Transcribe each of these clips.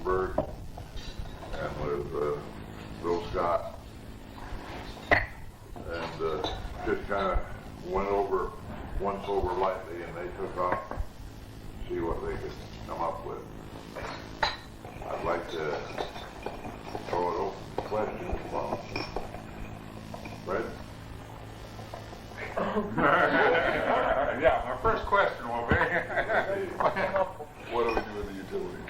Rosenberg and with Bill Scott, and just kind of went over once over lightly, and they took off to see what they could come up with. I'd like to throw it open to questions. Well, Fred? Yeah, my first question will be, What do we do with the utilities?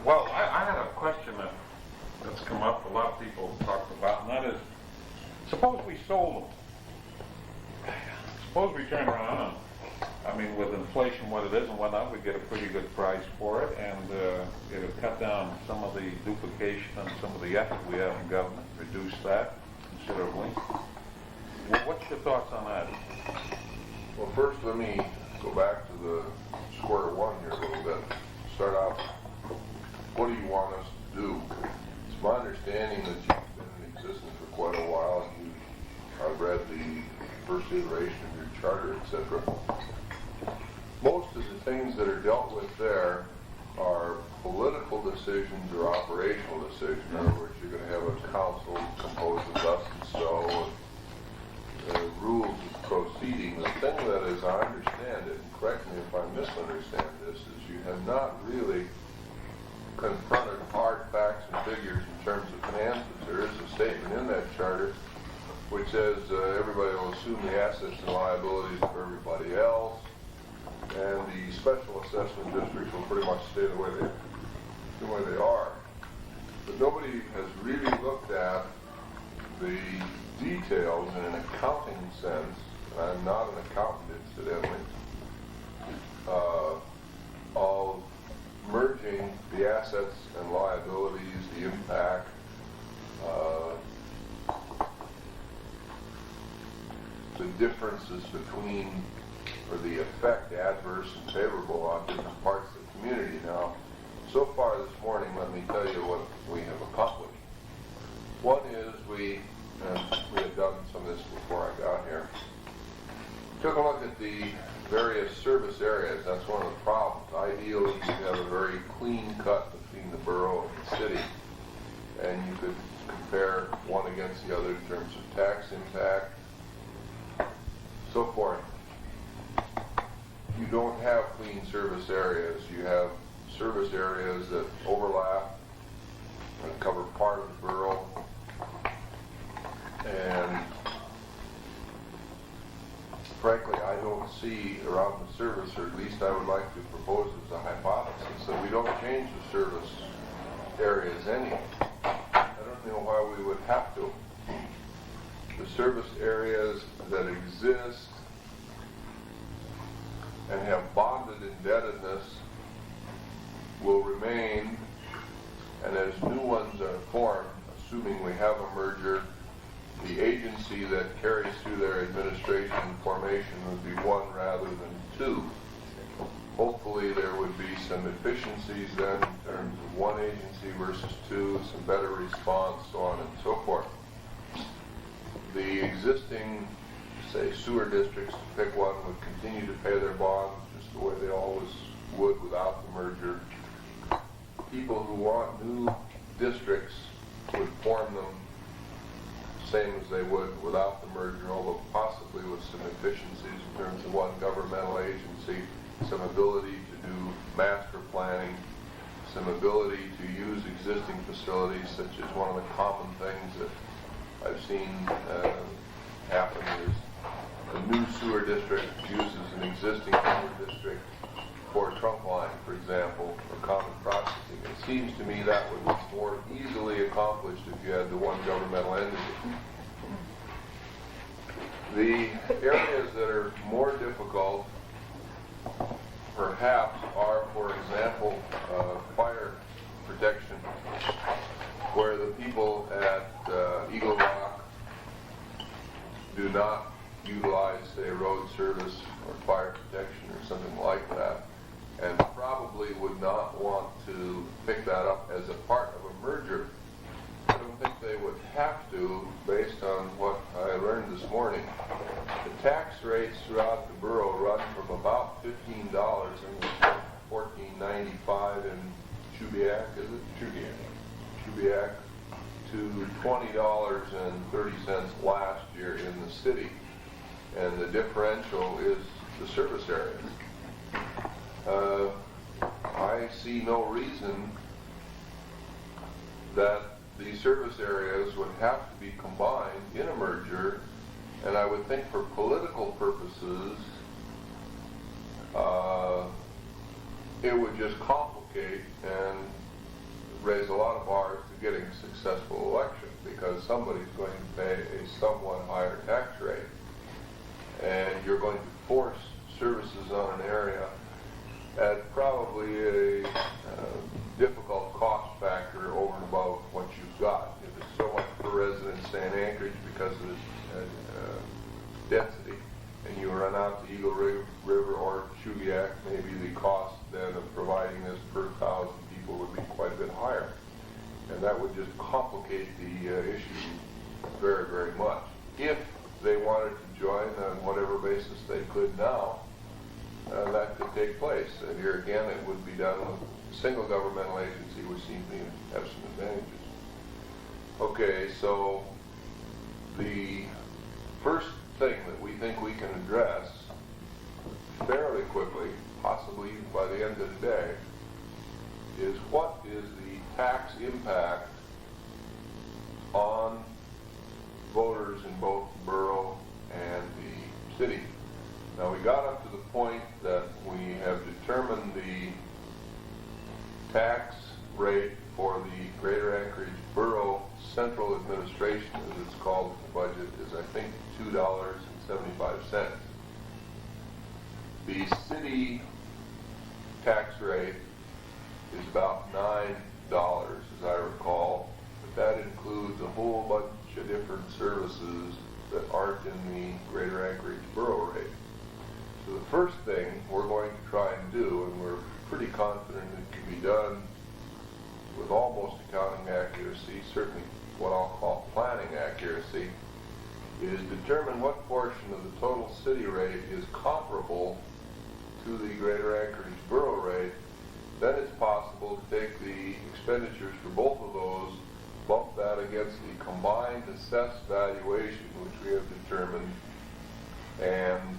well, I had a question that's come up, a lot of people talked about, and that is, suppose we sold them. Suppose we turn around and, I mean, with inflation what it is and whatnot, we get a pretty good price for it, and it'll cut down some of the duplication and some of the effort we have in government, reduce that considerably. Well, what's your thoughts on that? Well, first let me go back to the square one here a little bit. Start out, what do you want us to do? It's my understanding that you've been in existence for quite a while, and I've read the first iteration of your charter, etc. Most of the things that are dealt with there are political decisions or operational decisions. In other words, you're going to have a council composed of thus and so, and rules of proceeding. The thing that, as I understand it, and correct me if I misunderstand this, is you have not really confronted hard facts and figures in terms of finances. There is a statement in that charter which says everybody will assume the assets and liabilities of everybody else, and the special assessment districts will pretty much stay the way they are. But nobody has really looked at the details in an accounting sense, and I'm not an accountant incidentally, of merging the assets and liabilities, the impact, the differences between, or the effect, adverse and favorable, on different parts of the community. Now, so far this morning, let me tell you what we have accomplished. One is we had done some of this before I got here, took a look at the various service areas. That's one of the problems. Ideally, you have a very clean cut between the borough and the city, and you could compare one against the other in terms of tax impact, so forth. You don't have clean service areas. You have service areas that overlap and cover part of the borough, and frankly, I don't see around the service, or at least I would like to propose as a hypothesis, that we don't change the service areas any. I don't know why we would have to. The service areas that exist and have bonded indebtedness will remain, and as new ones are formed, assuming we have a merger, the agency that carries through their administration and formation would be one rather than two. Hopefully there would be some efficiencies then in terms of one agency versus two, some better response, so on and so forth. The existing, say, sewer districts, to pick one, would continue to pay their bonds just the way they always would without the merger. People who want new districts would form them same as they would without the merger, although possibly with some efficiencies in terms of one governmental agency, some ability to do master planning, some ability to use existing facilities, such as one of the common things that I've seen happen is a new sewer district uses an existing sewer district for a trunk line, for example, for common processing. It seems to me that would be more easily accomplished if you had the one governmental entity. The areas that are more difficult, perhaps, are, for example, fire protection, where the people at Eagle Rock do not utilize, say, road service or fire protection or something like that, and probably would not want to pick that up as a part of a merger. I don't think they would have to, based on what I learned this morning. The tax rates throughout the borough run from about $15, and $14.95 in Shubiak, is it? Shubiak to $20.30 last year in the city. And the differential is the service area. I see no reason that these service areas would have to be combined in a merger, and I would think for political purposes, it would just complicate and raise a lot of bars to getting a successful election, because somebody's going to pay a somewhat higher tax rate, and you're going to force services on an area at probably a difficult cost factor over and above what you've got. If it's so much per resident, say in Anchorage, because of its density, and you run out to Eagle River or Shubiak, maybe the cost then of providing this per 1,000 people would be quite a bit higher. And that would just complicate the issue very, very much. If they wanted to join on whatever basis they could now, that could take place. And here again, it would be done with a single governmental agency, which seems to have some advantages. Okay, so the first thing that we think we can address fairly quickly, possibly by the end of the day, is what is the tax impact on voters in both the borough and the city. Now, we got up to the point that we have determined the tax rate for the Greater Anchorage Borough Central Administration, as it's called in the budget, is I think $2.75. The city tax rate is about $9, as I recall, but that includes a whole bunch of different services that aren't in the Greater Anchorage Borough rate. So the first thing we're going to try and do, and we're pretty confident it can be done with almost accounting accuracy, certainly what I'll call planning accuracy, is determine what portion of the total city rate is comparable to the Greater Anchorage Borough rate. Then it's possible to take the expenditures for both of those, bump that against the combined assessed valuation, which we have determined, and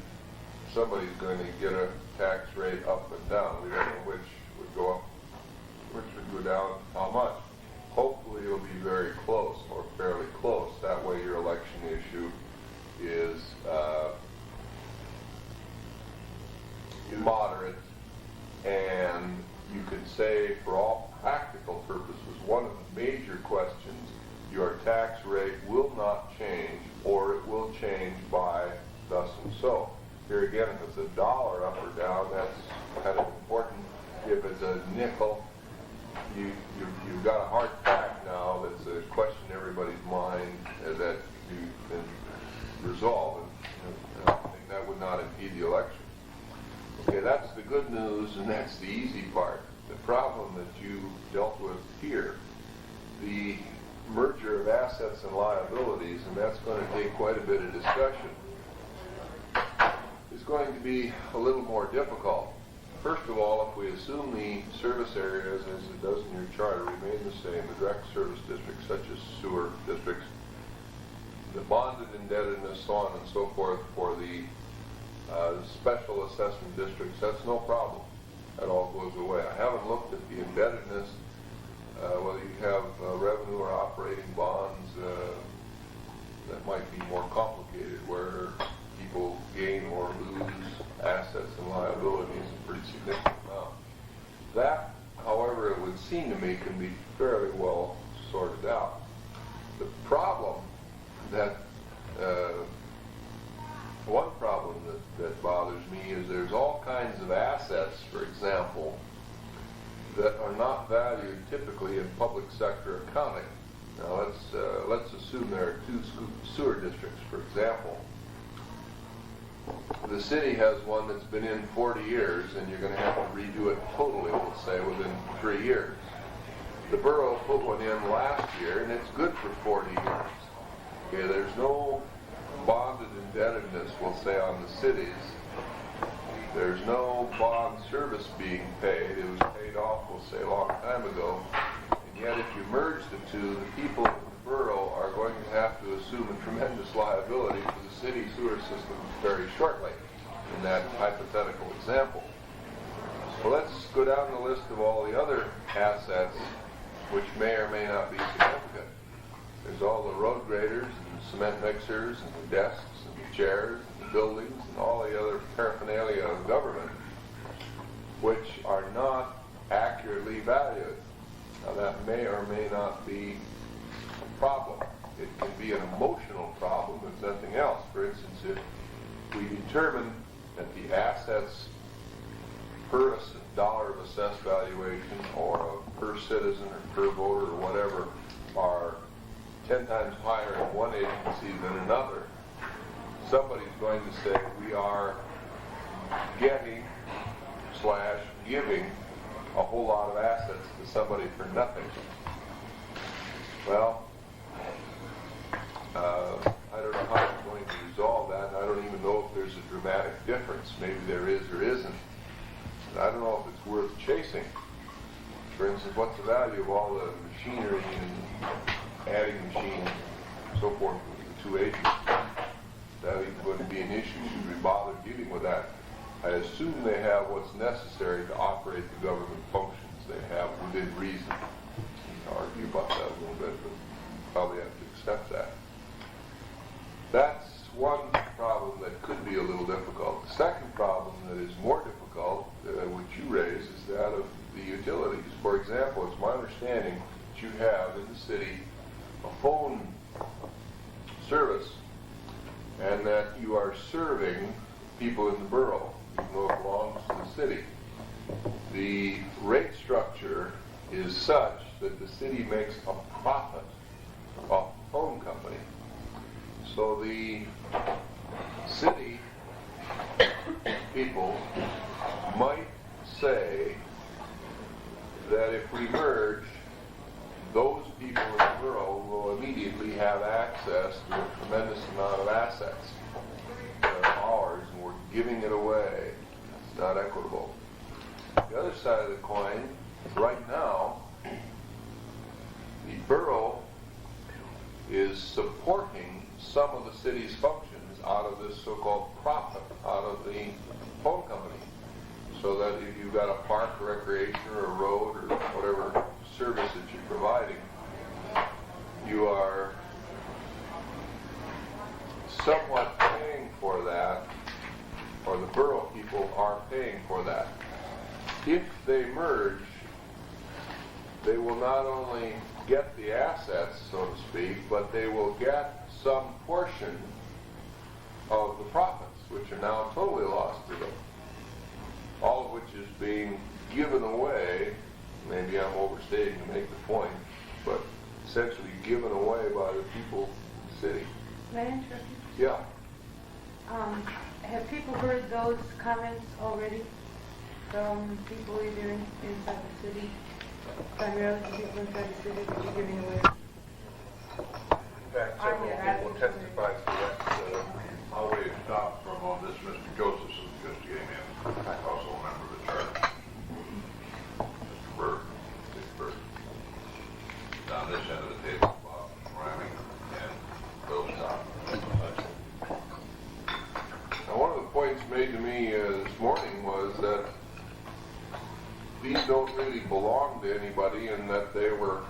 somebody's going to get a tax rate up and down. We don't know which would go up, which would go down, how much. Hopefully it'll be very close, or fairly close. That way your election issue is moderate, and you can say, for all practical purposes, one of the major questions, your tax rate will not change, or it will change by thus and so. Here again, if it's $1 up or down, that's kind of important. If it's a nickel, you've got a hard fact now that's a question in everybody's mind that you can resolve. And I think that would not impede the election. Okay, that's the good news, and that's the easy part. The problem that you dealt with here, the merger of assets and liabilities, and that's going to take quite a bit of discussion, is going to be a little more difficult. First of all, if we assume the service areas, as it does in your charter, remain the same, the direct service districts such as sewer districts, the bonded indebtedness, so on and so forth, for the special assessment districts, that's no problem. That all goes away. I haven't looked at the indebtedness, whether you have revenue or operating bonds, that might be more complicated, where people gain or lose assets and liabilities a pretty significant amount. That, however, it would seem to me, can be fairly well sorted out. The problem that one problem that bothers me is there's all kinds of assets, for example, that are not valued typically in public sector accounting. Now let's assume there are two sewer districts, for example. The city has one that's been in 40 years, and you're going to have to redo it totally, let's say, within 3 years. The borough put one in last year, and it's good for 40 years. Okay, there's no bonded indebtedness, we'll say, on the cities. There's no bond service being paid. It was paid off, we'll say, a long time ago. And yet if you merge the two, the people in the borough are going to have to assume a tremendous liability for the city sewer system very shortly, in that hypothetical example. So let's go down the list of all the other assets which may or may not be significant. There's all the road graders and cement mixers and the desks and the chairs and the buildings and all the other paraphernalia of government which are not accurately valued. Now that may or may not be a problem. It can be an emotional problem if nothing else. For instance, if we determine that the assets per dollar of assessed valuation or per citizen or per voter or whatever are 10 times higher in one agency than another, somebody's going to say we are getting / giving a whole lot of assets to somebody for nothing. Well, I don't know how I'm going to resolve that. I don't even know if there's a dramatic difference. Maybe there is or isn't. I don't know if it's worth chasing. For instance, what's the value of all the machinery and adding machines and so forth with the two agencies? That even going to be an issue. Should we bother dealing with that? I assume they have what's necessary to operate the government functions they have within reason. We can argue about that a little bit, but probably have to accept that. That's one problem that could be a little difficult. The second problem that is more difficult, which you raise, is that of the utilities. For example, it's my understanding that you have in the city a phone service and that you are serving people in the borough, even though it belongs to the city. The rate structure is such that the city makes a profit off the phone company. So the city people might say that if we merge, those people in the borough will immediately have access to a tremendous amount of assets that are ours, and we're giving it away. It's not equitable. The other side of the coin, right now, the borough is supporting some of the city's functions out of this so-called profit, out of the phone company. So that if you've got a park, or recreation, or a road, or whatever service that you're providing, you are somewhat paying for that, or the borough people are paying for that. If they merge, they will not only get the assets, so to speak, but they will get some portion of the profits, which are now totally lost to them. All of which is being given away, maybe I'm overstating to make the point, but essentially given away by the people in the city. May I interrupt Yeah. you? Have people heard those comments already from people either inside the city, primarily the people inside the city that you're giving away? In fact, several people testified to that. I'll wait and stop for a moment. This is Mr. Josephson just came in. Also a member of the church. Mr. Burke, Dick Burke. Down this end of the table, Bob Ramey and Bill Scott. Now, one of the points made to me this morning was that these don't really belong to anybody, and that they were,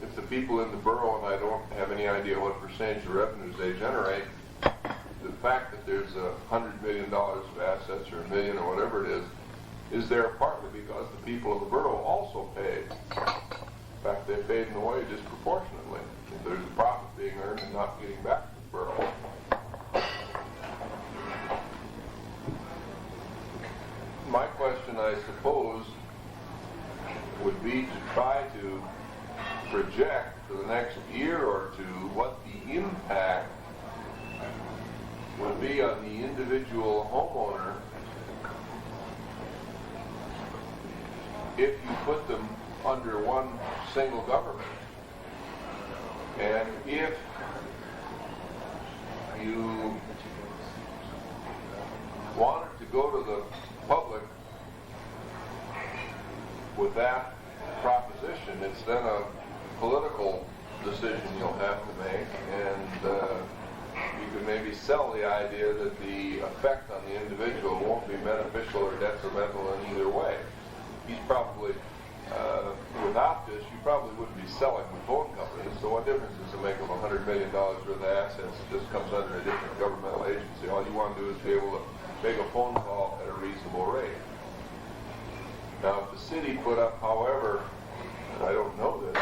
if the people in the borough, and I don't have any idea what percentage of revenues they generate, the fact that there's $100 million of assets, or $1 million, or whatever it is there partly because the people of the borough also paid. In fact, they paid in a way disproportionately. If there's a profit being earned and not getting back to the borough. My question, I suppose, would be to try to project for the next year or two what the impact would be on the individual homeowner if you put them under one single government. And if you wanted to go to the public with that proposition, it's then a political decision you'll have to make, and you could maybe sell the idea that the effect on the individual won't be beneficial or detrimental in either way. He's probably, without this, you probably wouldn't be selling the phone company, so what difference does it make if $100 million worth of assets just comes under a different governmental agency? All you want to do is be able to make a phone call at a reasonable rate. Now, if the city put up, however, and I don't know this,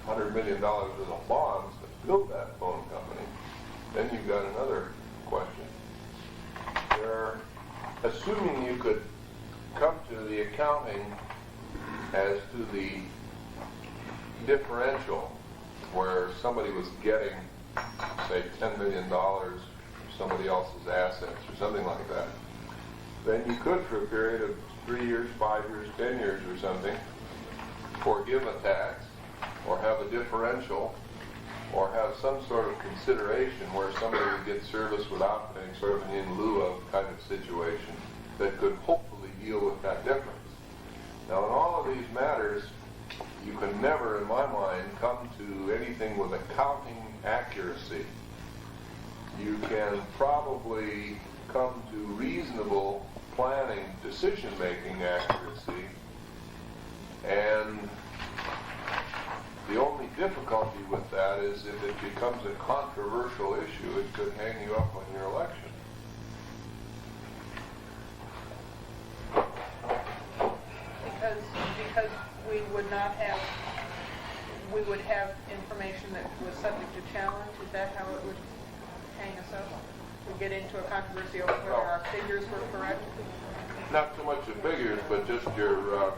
$100 million worth of bonds to build that phone company, then you've got another question. Assuming you could come to the accounting as to the differential, where somebody was getting, say, $10 million for somebody else's assets or something like that, then you could, for a period of 3 years, 5 years, 10 years or something, forgive a tax or have a differential or have some sort of consideration where somebody would get service without paying, sort of an in lieu of kind of situation that could hopefully deal with that difference. Now, in all of these matters, you can never, in my mind, come to anything with accounting accuracy. You can probably come to reasonable planning, decision-making accuracy, and the only difficulty with that is if it becomes a controversial issue, it could hang you up on your election. Because we would have information that was subject to challenge. Is that how it would hang us up? We get into a controversy over whether our figures were correct? Not so much the figures, but just your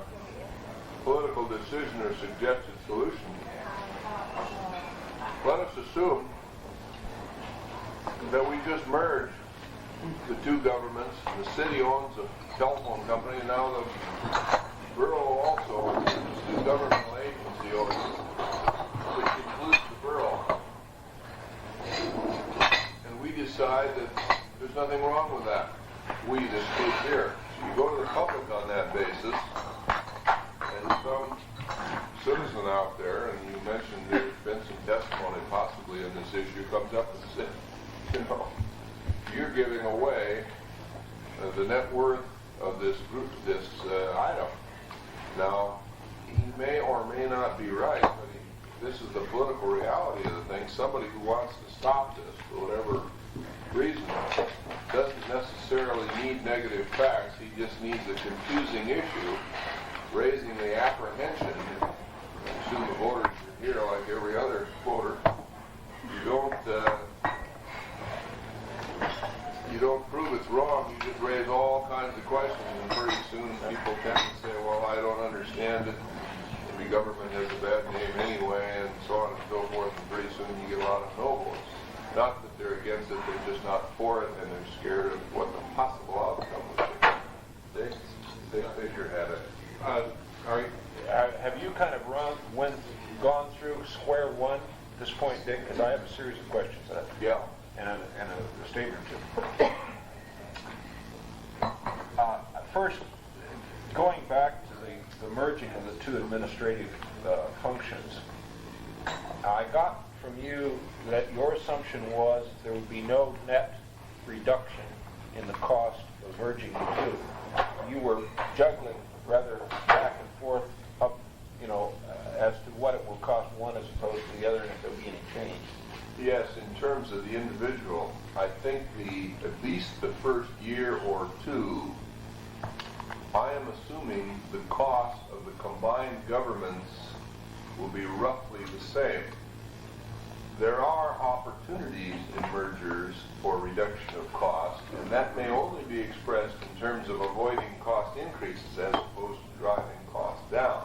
political decision or suggested solution. Let us assume that we just merge the two governments. The city owns a telephone company, and now the borough also owns two governmental agency owners, which includes the borough. And we decide that there's nothing wrong with that. We, this group here. So you go to the public on that basis, and some citizen out there, and you mentioned there's been some testimony possibly in this issue, comes up and says, you're giving away the net worth of this group, this item. Now, he may or may not be right, but this is the political reality of the thing. Somebody who wants to stop this for whatever reason doesn't necessarily need negative facts. He just needs a confusing issue, raising the apprehension. I assume the voters are here like every other voter. You don't prove it's wrong. You just raise all kinds of questions, and pretty soon people tend to say, well, I don't understand it. The government has a bad name anyway, and so on and so forth, and pretty soon you get a lot of no votes. Not that they're against it, they're just not for it, and they're scared of what the possible outcome would be. They figure at it. Have you kind of gone through square one at this point, Dick? Because I have a series of questions Yeah. and a statement or two. First, going back to the merging of the two administrative functions, I got from you that your assumption was there would be no net reduction in the cost of merging the two. You were juggling rather back and forth up, as to what it will cost one as opposed to the other, and if there will be any change. Yes, in terms of the individual, I think at least the first year or two, I am assuming the cost of the combined governments will be roughly the same. There are opportunities in mergers for reduction of cost, and that may only be expressed in terms of avoiding cost increases as opposed to driving costs down.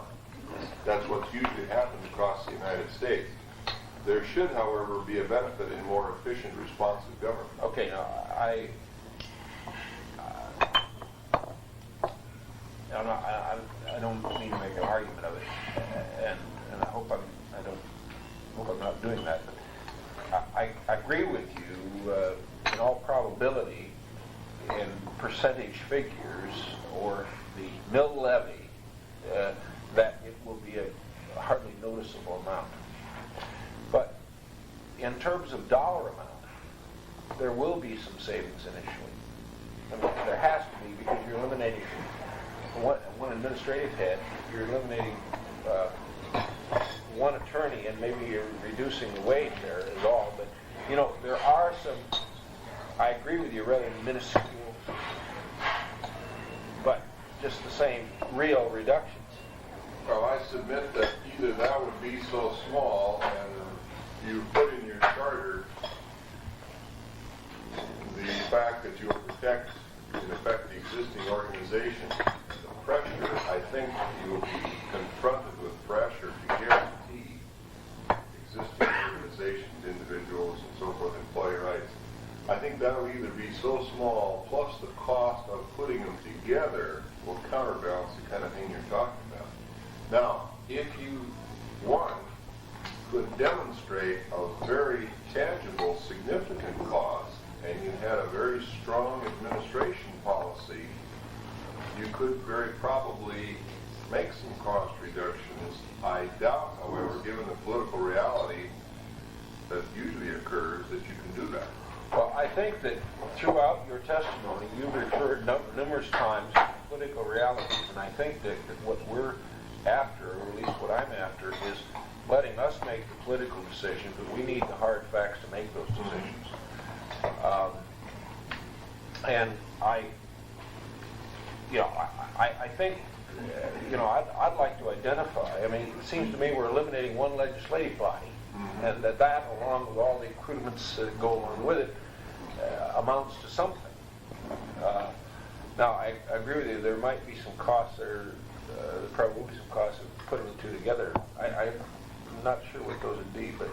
That's what's usually happened across the United States. There should, however, be a benefit in more efficient, responsive government. Okay, now I don't mean to make an argument of it, and I hope I'm not doing that. But I agree with you. In all probability, percentage figures or the mill levy, that it will be a hardly noticeable amount. But in terms of dollar amount, there will be some savings initially. I mean, there has to be, because you're eliminating one administrative head, you're eliminating one attorney, and maybe you're reducing the wage there is all. But, you know, there are some, I agree with you, rather minuscule, but just the same real reductions. Well, I submit that either that would be so small, and you put in your charter the fact that you will protect, in effect, the existing organization. The pressure, I think you will be confronted with pressure to guarantee existing organizations, individuals, and so forth, employee rights. I think that will either be so small, plus the cost of putting them together will counterbalance the kind of thing you're talking about. Now, if you, one, could demonstrate a very tangible, significant cost, and you had a very strong administration policy, you could very probably make some cost reductions. I doubt, however, given the political reality that usually occurs, that you can do that. Well, I think that throughout your testimony, you referred numerous times to political realities, and I think that what we're after, or at least what I'm after, is letting us make the political decision, but we need the hard facts to make those decisions. And I think, I'd like to identify, I mean, it seems to me we're eliminating one legislative body, and that, along with all the accoutrements that go along with it, amounts to something. Now, I agree with you, there might be some costs there, there probably will be some costs of putting the two together. I'm not sure what those would be, but...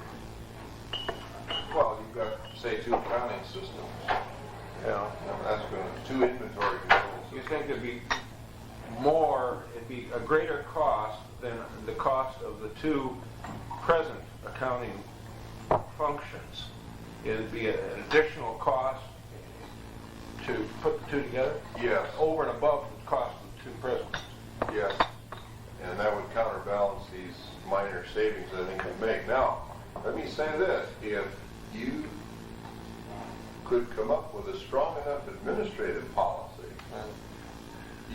Well, you've got, say, two accounting systems. You know, That's going to, two inventory controls. you think it'd be a greater cost than the cost of the two present accounting functions? It'd be an additional cost to put the two together? Yes. Over and above the cost of the two present? Yes. And that would counterbalance these minor savings I think we make. Now, let me say this. If you could come up with a strong enough administrative policy,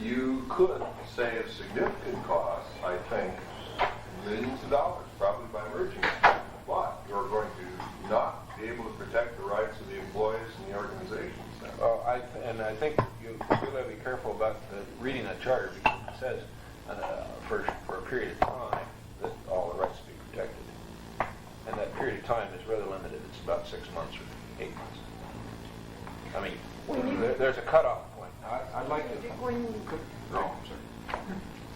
you could save significant costs, I think, millions of dollars, probably by merging them. But you're going to not be able to protect the rights of the employees and the organizations then. Well, I think you really have to be careful about reading that charter, because it says for a period of time that all the rights be protected. And that period of time is rather limited. It's about 6 months or 8 months. I mean, there's a cutoff point. I'd like to... No, I'm sorry.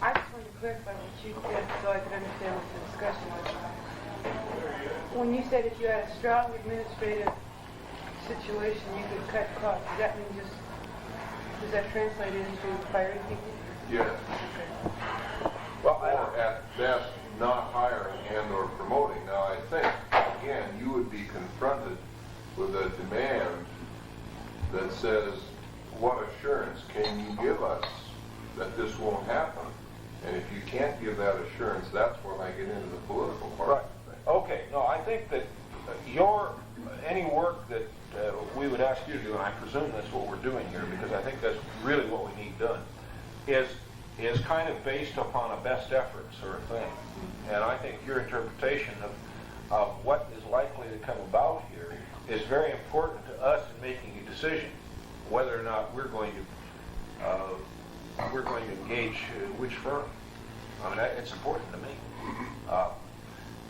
I just wanted to clarify what you said so I could understand what the discussion was. When you said if you had a strong administrative situation, you could cut costs, does that mean does that translate into firing people? Yes. Okay. Well, Or at best, not hiring and or promoting. Now, I think, again, you would be confronted with a demand that says, what assurance can you give us that this won't happen? And if you can't give that assurance, that's when I get into the political part. right. Okay. No, I think that any work that we would ask you to do, and I presume that's what we're doing here, because I think that's really what we need done, is kind of based upon a best effort sort of thing. And I think your interpretation of what is likely to come about here is very important to us in making a decision whether or not we're going to engage which firm. I mean, it's important to me.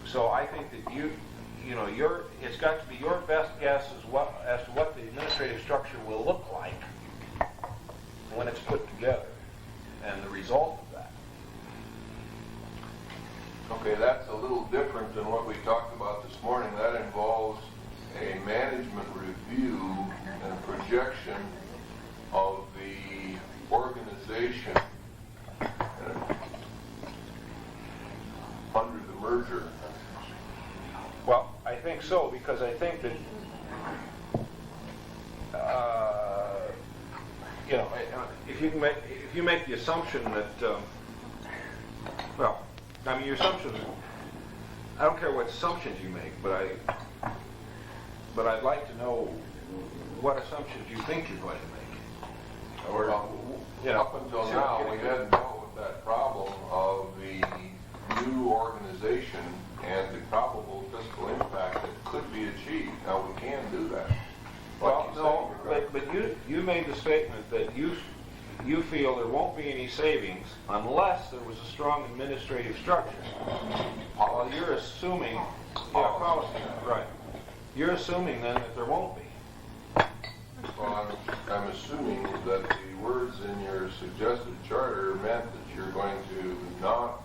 So I think that it's got to be your best guess as to what the administrative structure will look like when it's put together, and the result of that. Okay, that's a little different than what we talked about this morning. That involves a management review and projection of the organization under the merger. Well, I think so, because I think that you know, if you make the assumption that, well, I mean, your assumptions, I don't care what assumptions you make, but I'd like to know what assumptions you think you're going to make. Or, you know, Up until now, we hadn't dealt with that problem of the new organization and the probable fiscal impact that could be achieved. Now, we can do that. well, Like you no, say, we're but you made the statement that you feel there won't be any savings unless there was a strong administrative structure. Well, you're assuming, policy, right. You're assuming then that there won't be. Well, I'm assuming that the words in your suggested charter meant that you're going to not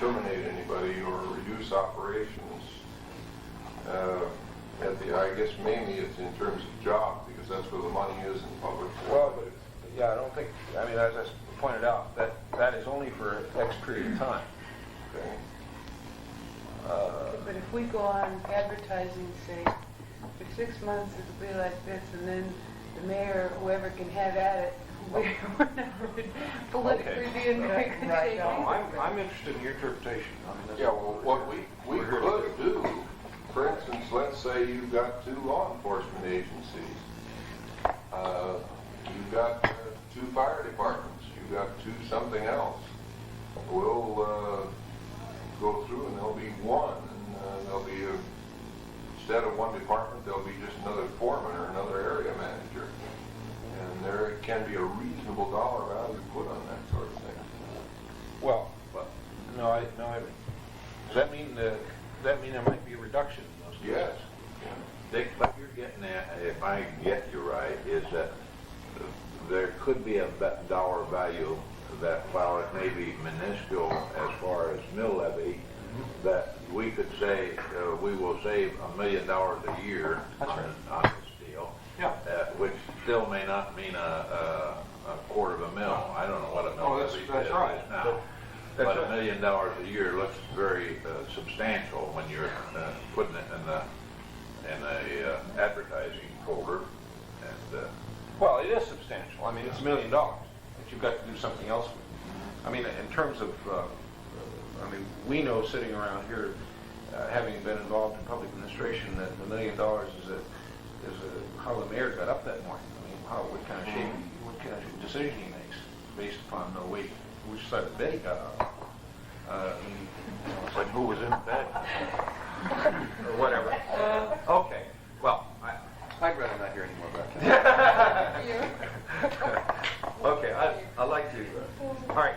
terminate anybody or reduce operations. I guess mainly it's in terms of jobs, because that's where the money is in public. Well, but, yeah, I don't think, I mean, as I pointed out, that is only for X period of time. Okay. But if we go on advertising, say, for 6 months it'll be like this, and then the mayor, or whoever can have at it, we're not politically being very good shape. No, I'm interested in your interpretation. I mean, that's- Yeah, well, what we could do, for instance, let's say you've got 2 law enforcement agencies. You've got 2 fire departments. You've got 2 something else. We'll go through and there'll be 1. And there'll be, instead of 1 department, there'll be just another foreman or another area manager. And there can be a reasonable dollar value put on that sort of thing. Well, does that mean there might be a reduction in those? Yes. Dick, what you're getting at, if I get you right, is that there could be a dollar value that, while it may be minuscule as far as mill levy, that we could say we will save $1 million a year on this deal. Yeah. Which still may not mean a quarter of a mil. I don't know what a mill Oh, levy that's right. is now. That's But right. $1 million a year looks very substantial when you're putting it in a advertising folder. And Well, it is substantial. I mean, it's $1 million that you've got to do something else with. I mean, in terms of, we know sitting around here, having been involved in public administration, that $1 million is how the mayor got up that morning. I mean, what kind of decision he makes based upon which side of the bed he got on. It's like who was in bed or whatever. Okay. Well, I'd rather not hear any more about that. okay, I'd like to. All right,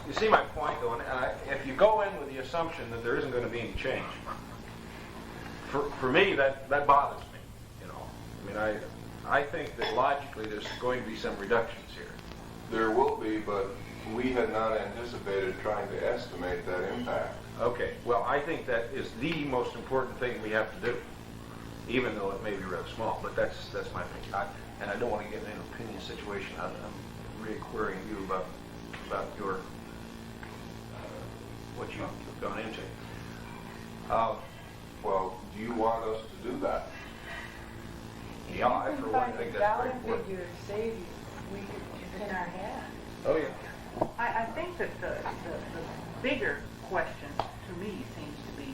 you see my point, though, and if you go in with the assumption that there isn't going to be any change, for me, that bothers me, you know. I mean, I think that logically there's going to be some reductions here. There will be, but we had not anticipated trying to estimate that impact. Okay, well, I think that is the most important thing we have to do, even though it may be rather small, but that's my opinion. And I don't want to get in an opinion situation. I'm re-querying you about your, what you've gone into. Well, do you want us to do that? Yeah, I for one think that's very If you can find a dollar important. figure to save you, we could pin our hat. Oh, yeah. I think that the bigger question to me seems to be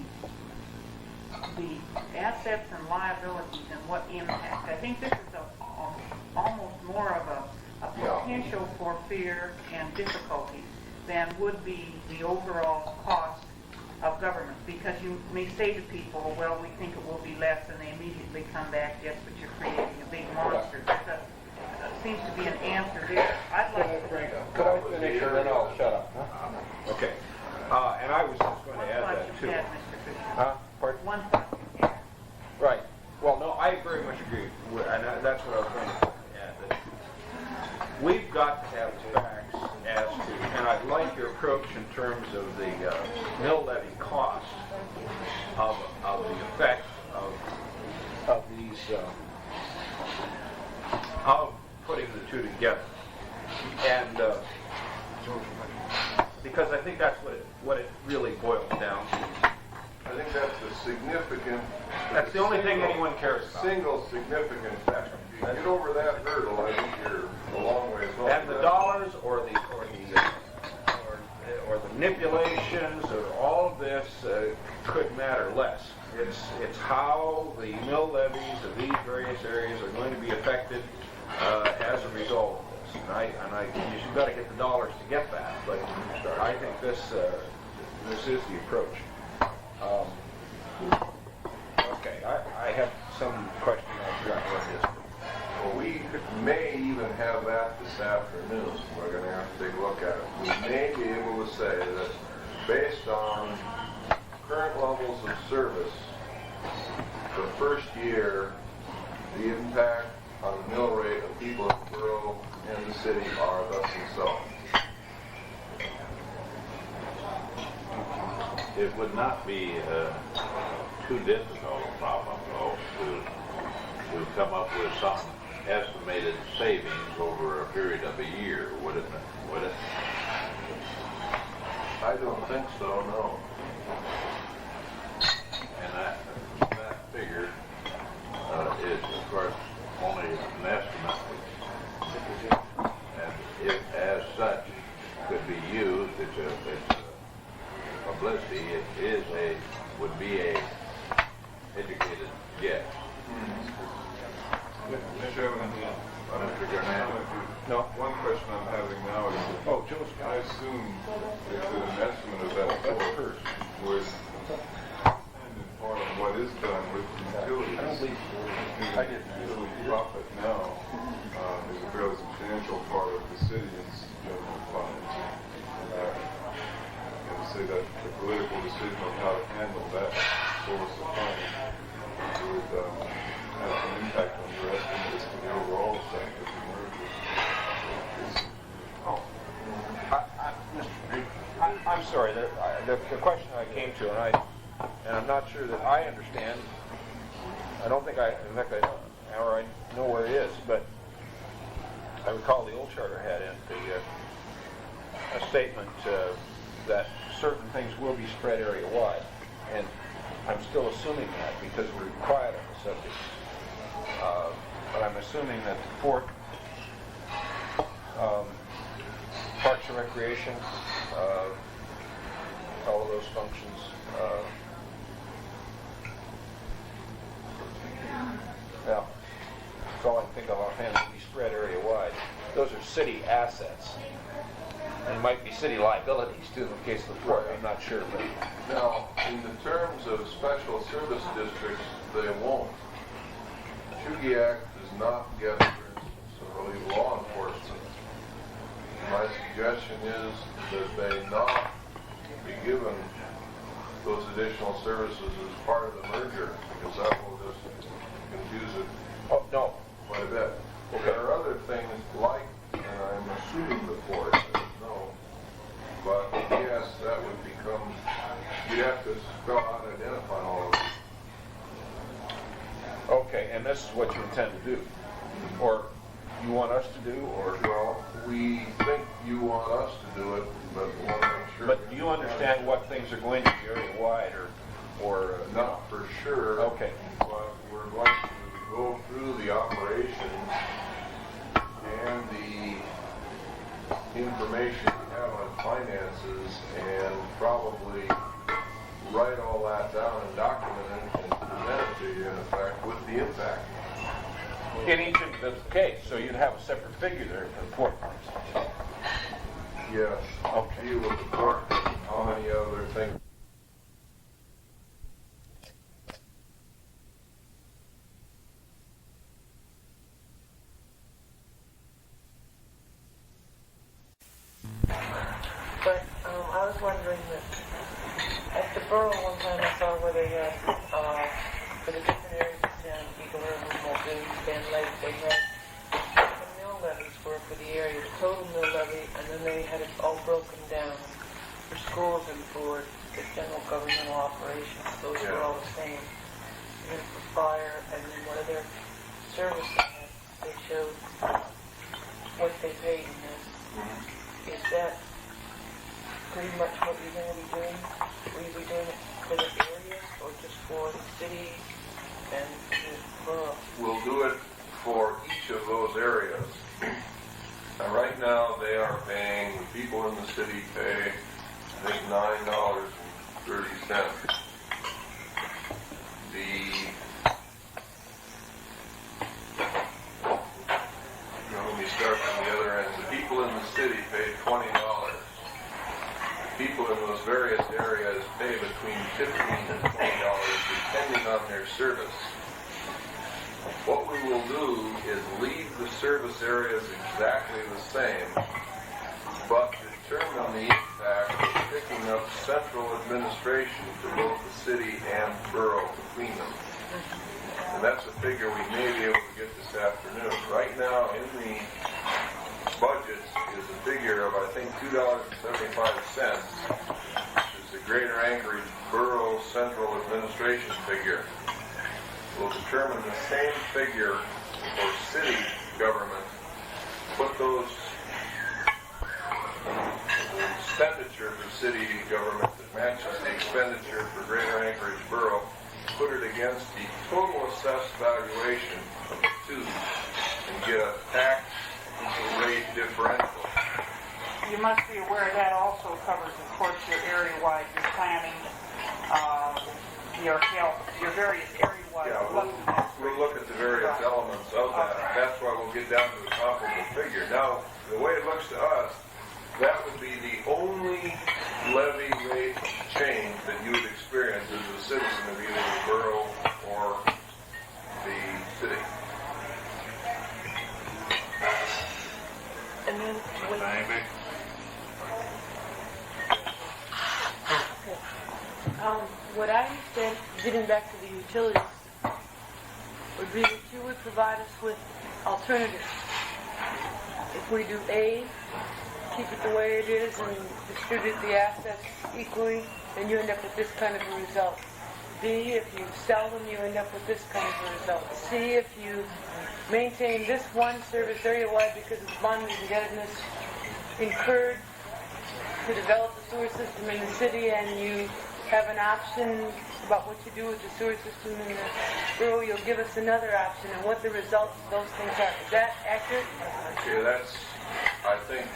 the assets and liabilities and what impact. I think this is almost more of a potential for fear and difficulties than would be the overall cost of government. Because you may say to people, well, we think it will be less, and they immediately come back, yes, but you're creating a big monster. There seems to be an answer there. I'd like to... Could I finish and then I'll shut up? Huh? Okay. And I was just going One to add thought that, you too. had, Mr. Fisher. Huh? Pardon? One thought you had. Right. Well, no, I very much agree. And that's what I was going to add. That we've got to have facts as to, and I like your approach in terms of the mill levy cost of the effect of these, of putting the two together. And because I think that's what it really boils down to. I think that's a significant... That's the only thing anyone cares about. Single significant factor. you get over that hurdle, I think you're a long ways off. And the dollars or the manipulations or all of this could matter less. It's how the mill levies of these various areas are going to be affected as a result of this. You've got to get the dollars to get that, but I think this is the approach. Okay, I have some question. I forgot what it is. Well, we may even have that this afternoon. We're going to have to take a look at it. We may be able to say that based on current levels of service, the first year, the impact on the mill rate of people in the borough and the city are thus and so. It would not be too difficult a problem, though, to come up with some estimated savings over a period of a year, would it? I don't think so, no. And that figure is, of course, only an estimate. And if, as such, could be used, it's publicity, would be a educated guess. Mr. Chairman, Mr. Garnett? No. one question I'm having now is, Oh, Joe's I assume that an estimate of that sort would depend in part on what is done with utilities. I didn't. Utility profit now is a fairly substantial part of the city's general fund. And say that the political decision on how to handle that source of funding would have some impact on your estimates for the overall effect of the merger. I'm sorry. The question I came to, and I'm not sure that I understand. I don't think I know where it is, but I recall the old charter had in a statement that certain things will be spread area-wide, and I'm still assuming that because we're quiet on the subject. But I'm assuming that the Fort, Parks and Recreation, all of those functions, well, that's all I can think of offhand, will be spread area-wide. Those are city assets. And might be city liabilities too in the case of the Fort, I'm not sure. But Now, in the terms of special service districts, they won't. Chugiak does not get, for instance, a relief law enforcement. My suggestion is that they not be given those additional services as part of the merger, because that will just confuse it oh no, quite a bit. Okay. There are other things like, and I'm assuming the Fort, I don't know, but yes, that would become, you'd have to spell out and identify all of them. okay, and this is what you intend to do, or you want us to do, or? Well, we think you want us to do it, but we want to make sure. But do you understand what things are going to be area-wide, or Not for sure. Okay. But we're going to go through the operations and the information we have on finances and probably write all that down and document it and present it to you in effect with the impact. in each of the case, so you'd have a separate figure there for the Fort Parks. Yes. Okay. Deal with the park, how many other things. But I was wondering that at the borough one time I saw where they had, for the different areas of town, Eagle River, Muldoon, Bend Lake, they had the mill levies were for the area, the total mill levy, and then they had it all broken down for schools and for the general governmental operations. Those were all the same. And then for fire, and then what other service they had, they showed what they paid in this. Is that pretty much what you're going to be doing? Will you be doing it for the areas or just for the city and the borough? We'll do it for each of those areas. Now, right now, they are paying, the people in the city pay, I think, $9.30. Let me start from the other end. The people in the city pay $20. People in those various areas pay between $15 and $20 depending on their service. What we will do is leave the service areas exactly the same, but determine the impact of picking up central administration to both the city and borough between them. And that's a figure we may be able to get this afternoon. Right now in the budget is a figure of, I think, $2.75, which is the Greater Anchorage Borough Central Administration figure. We'll determine the same figure for city government, put those the expenditure for city government that matches the expenditure for Greater Anchorage Borough, put it against the total assessed valuation of the two, and get a tax rate differential. You must be aware that also covers, of course, your area-wide, your planning, your health, your various area-wide. Yeah, we'll look at the various elements of that. Okay. That's why we'll get down to the comparable figure. Now, the way it looks to us, that would be the only levy rate change that you would experience as a citizen of either the borough or the city. And then when What I understand, getting back to the utilities, would be that you would provide us with alternatives. If we do A, keep it the way it is and distribute the assets equally, then you end up with this kind of a result. B, if you sell them, you end up with this kind of a result. C, if you maintain this one service area-wide because of bonding indebtedness incurred to develop the sewer system in the city, and you have an option about what you do with the sewer system in the borough, you'll give us another option and what the results of those things are. Is that accurate? Okay, that's, I think,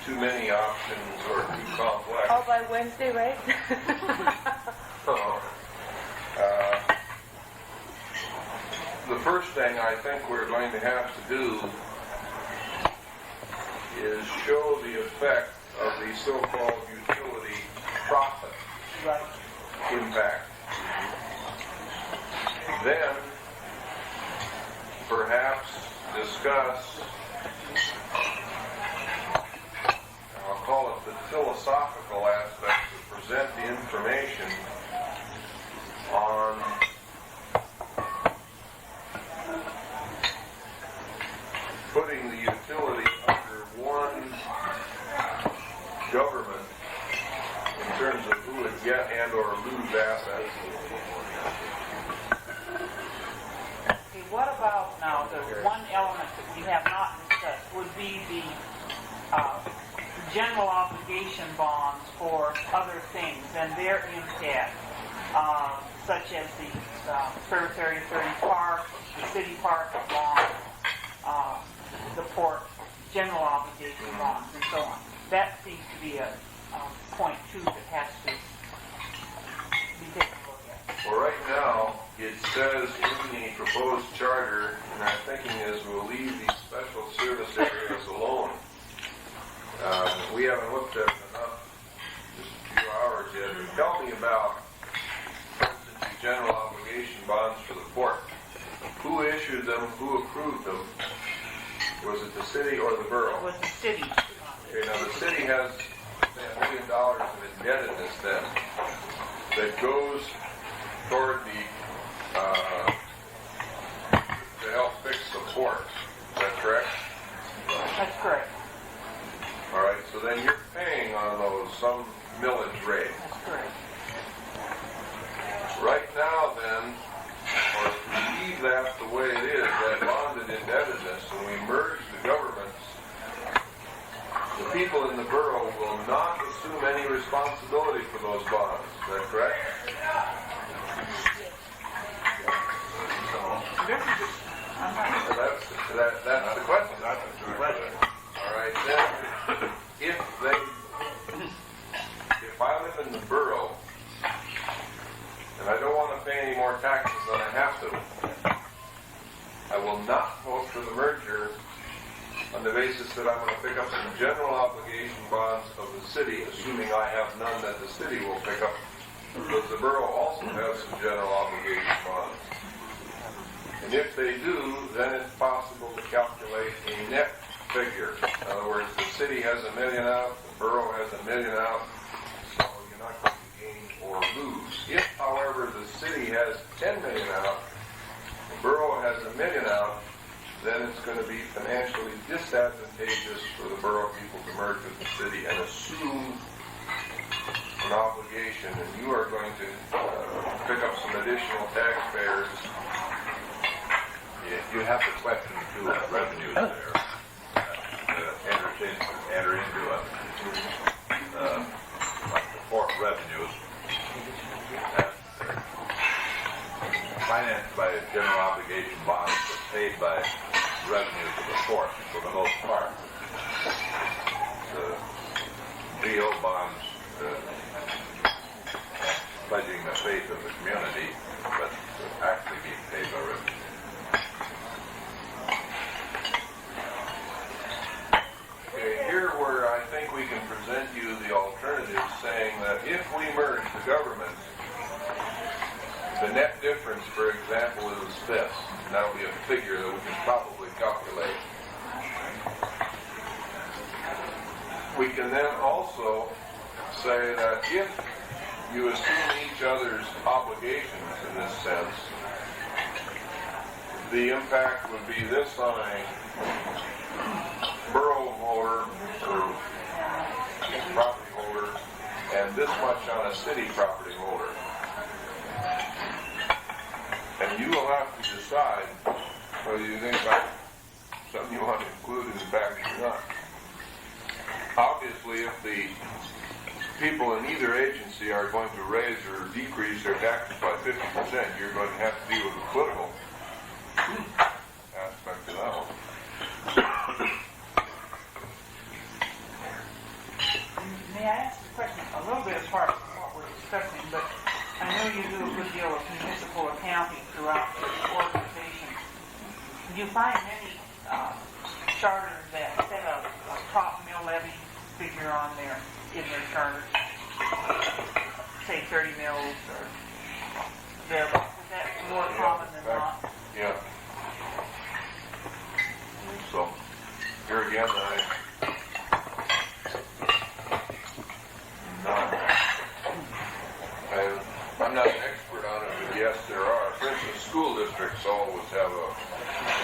too many options or too complex. All by Wednesday, right? The first thing I think we're going to have to do is show the effect of the so-called utility profit impact. Then, perhaps discuss, I'll call it the philosophical aspect, to present the information on putting the utility under one government in terms of who would get and or lose assets. Okay, what about now, the one element that we have not discussed would be the general obligation bonds for other things and their impact, such as the Service Area 30 Park, the City Park lawn, the port, general obligation bonds, and so on. That seems to be a point, too, that has to be taken a look at. Well, right now, it says in the proposed charter, and our thinking is we'll leave these special service areas alone. We haven't looked at them enough, just a few hours yet. But tell me about, for instance, the general obligation bonds for the port. Who issued them? Who approved them? Was it the city or the borough? It was the city. Okay, now the city has $1 million of indebtedness then that goes toward the to help fix the port. Is that correct? That's correct. All right, so then you're paying on those some millage rate. That's correct. Right now then, or if we leave that the way it is, that bonded indebtedness, and we merge the governments, the people in the borough will not assume any responsibility for those bonds. Is that correct? This is, I'm not, And that's That's the question. That's the question. All right, then, if I live in the borough, and I don't want to pay any more taxes than I have to, I will not vote for the merger on the basis that I'm going to pick up some general obligation bonds of the city, assuming I have none that the city will pick up, because the borough also has some general obligation bonds. And if they do, then it's possible to calculate a net figure. In other words, the city has $1 million out, the borough has $1 million out, so you're not going to gain or lose. If, however, the city has $10 million out, the borough has $1 million out, then it's going to be financially disadvantageous for the borough people to merge with the city and assume an obligation, and you are going to pick up some additional taxpayers. You have the question too of revenues there. Enter into it. Like the port revenues. Financed by general obligation bonds, but paid by revenues of the port for the most part. The DO bonds pledging the faith of the community, but actually being paid by revenues. Here where I think we can present you the alternative, saying that if we merge the governments, the net difference, for example, is this. And that'll be a figure that we can probably calculate. We can then also say that if you assume each other's obligations in this sense, the impact would be this on a borough holder or property holder and this much on a city property holder. And you will have to decide whether you think that's something you want to include in the package or not. Obviously, if the people in either agency are going to raise or decrease their taxes by 50%, you're going to have to deal with the political aspect of that one. May I ask a question a little bit apart from what we're discussing, but I know you do a good deal of municipal accounting throughout your organization. Do you find many charters that set a top mill levy figure on in their charters? Say 30 mills or thereabouts. Is that more common than not? Yeah. So, here again, I'm not an expert on it, but yes, there are. For instance, school districts always have a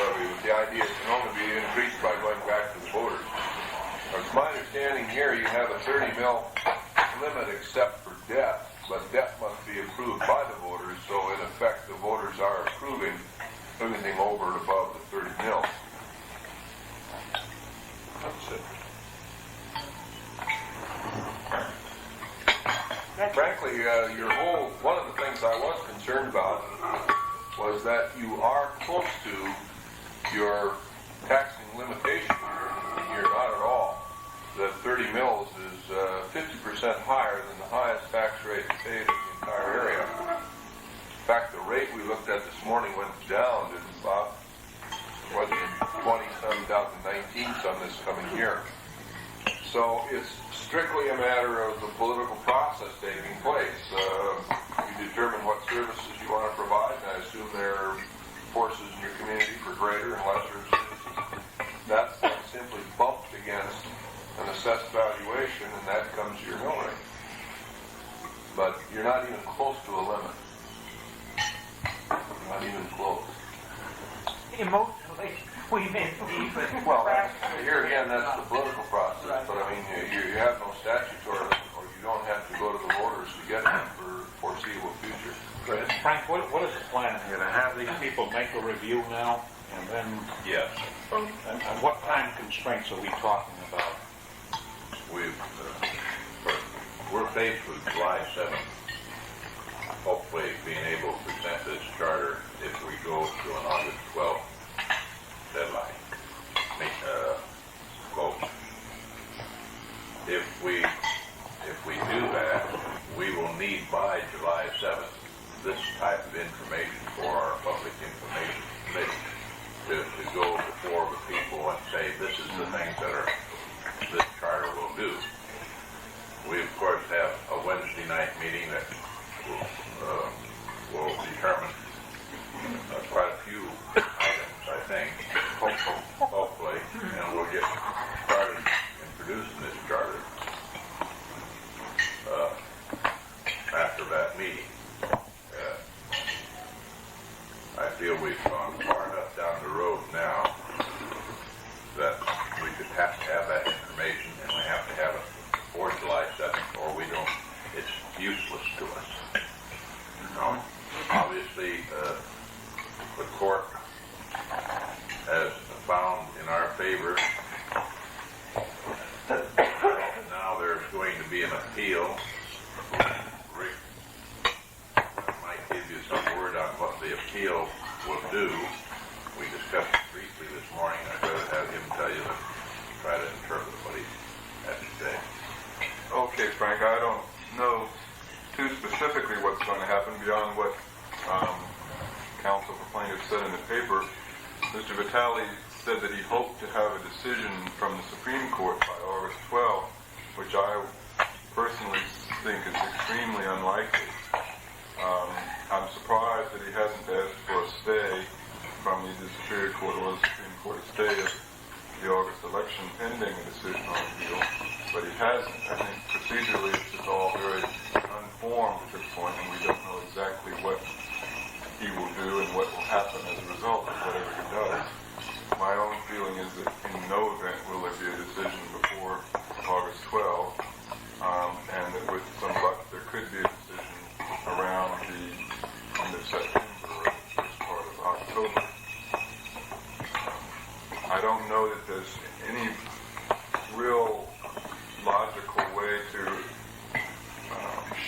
levy, with the idea it can only be increased by going back to the voters. It's my understanding here you have a 30 mil limit except for debt, but debt must be approved by the voters, so in effect the voters are approving everything over and above the 30 mils. That's it. Frankly, one of the things I was concerned about was that you are close to your taxing limitation. You're not at all. The 30 mils is 50% higher than the highest tax rate paid in the entire area. In fact, the rate we looked at this morning went down to about, wasn't it 20-some down to 19-some this coming year. So it's strictly a matter of the political process taking place. You determine what services you want to provide, and I assume there are forces in your community for greater and lesser citizens. That's then simply bumped against an assessed valuation, and that comes to your mill rate. But you're not even close to a limit. Not even close. Emotionally, we may be, but Well, here again, that's the political process, but I mean, you have no statutory, or you don't have to go to the voters to get it for foreseeable future. Frank, what is the plan here? To have these people make a review now, and then, Yes. and what time constraints are we talking about? We're faced with July 7th. Hopefully being able to present this charter if we go to an August 12th deadline. folks, if we do that, we will need by July 7th this type of information for our public information committee to go before the people and say, this is the things that this charter will do. We, of course, have a Wednesday night meeting that will determine quite a few items, I think, hopefully, and we'll get started in producing this charter after that meeting. I feel we've gone far enough down the road now that we could have to have that information, and we have to have it before July 7th, or we don't, it's useless to us. Now, obviously, the court has found in our favor. Now there's going to be an appeal. Rick might give you some word on what the appeal will do. We discussed it briefly this morning. I'd rather have him tell you than try to interpret what he has to say. Okay, Frank, I don't know too specifically what's going to happen beyond what counsel for plaintiff said in the paper. Mr. Vitale said that he hoped to have a decision from the Supreme Court by August 12th, which I personally think is extremely unlikely. I'm surprised that he hasn't asked for a stay from either the Superior Court or the Supreme Court, a stay of the August election pending a decision on appeal, but he hasn't. I think procedurally it's just all very unformed at this point, and we don't know exactly what he will do and what will happen as a result of whatever he does. My own feeling is that in no event will there be a decision before August 12th, and that with some luck there could be a decision around the end of September or the first part of October. I don't know that there's any real logical way to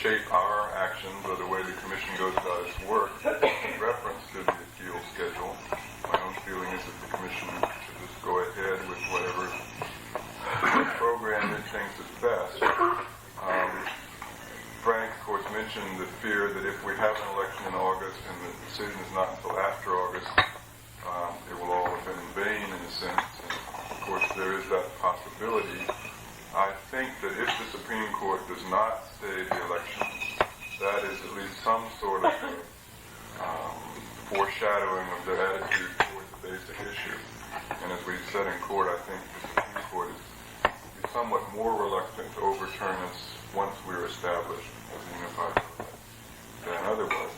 shape our actions or the way the Commission goes about its work in reference to the appeal schedule. My own feeling is that the Commission should just go ahead with whatever program it thinks is best. Frank, of course, mentioned the fear that if we have an election in August and the decision is not until after August, it will all have been in vain in a sense. And of course, there is that possibility. I think that if the Supreme Court does not stay the election, that is at least some sort of foreshadowing of their attitude towards the basic issue. And as we've said in court, I think the Supreme Court is somewhat more reluctant to overturn us once we're established as a unified government than otherwise.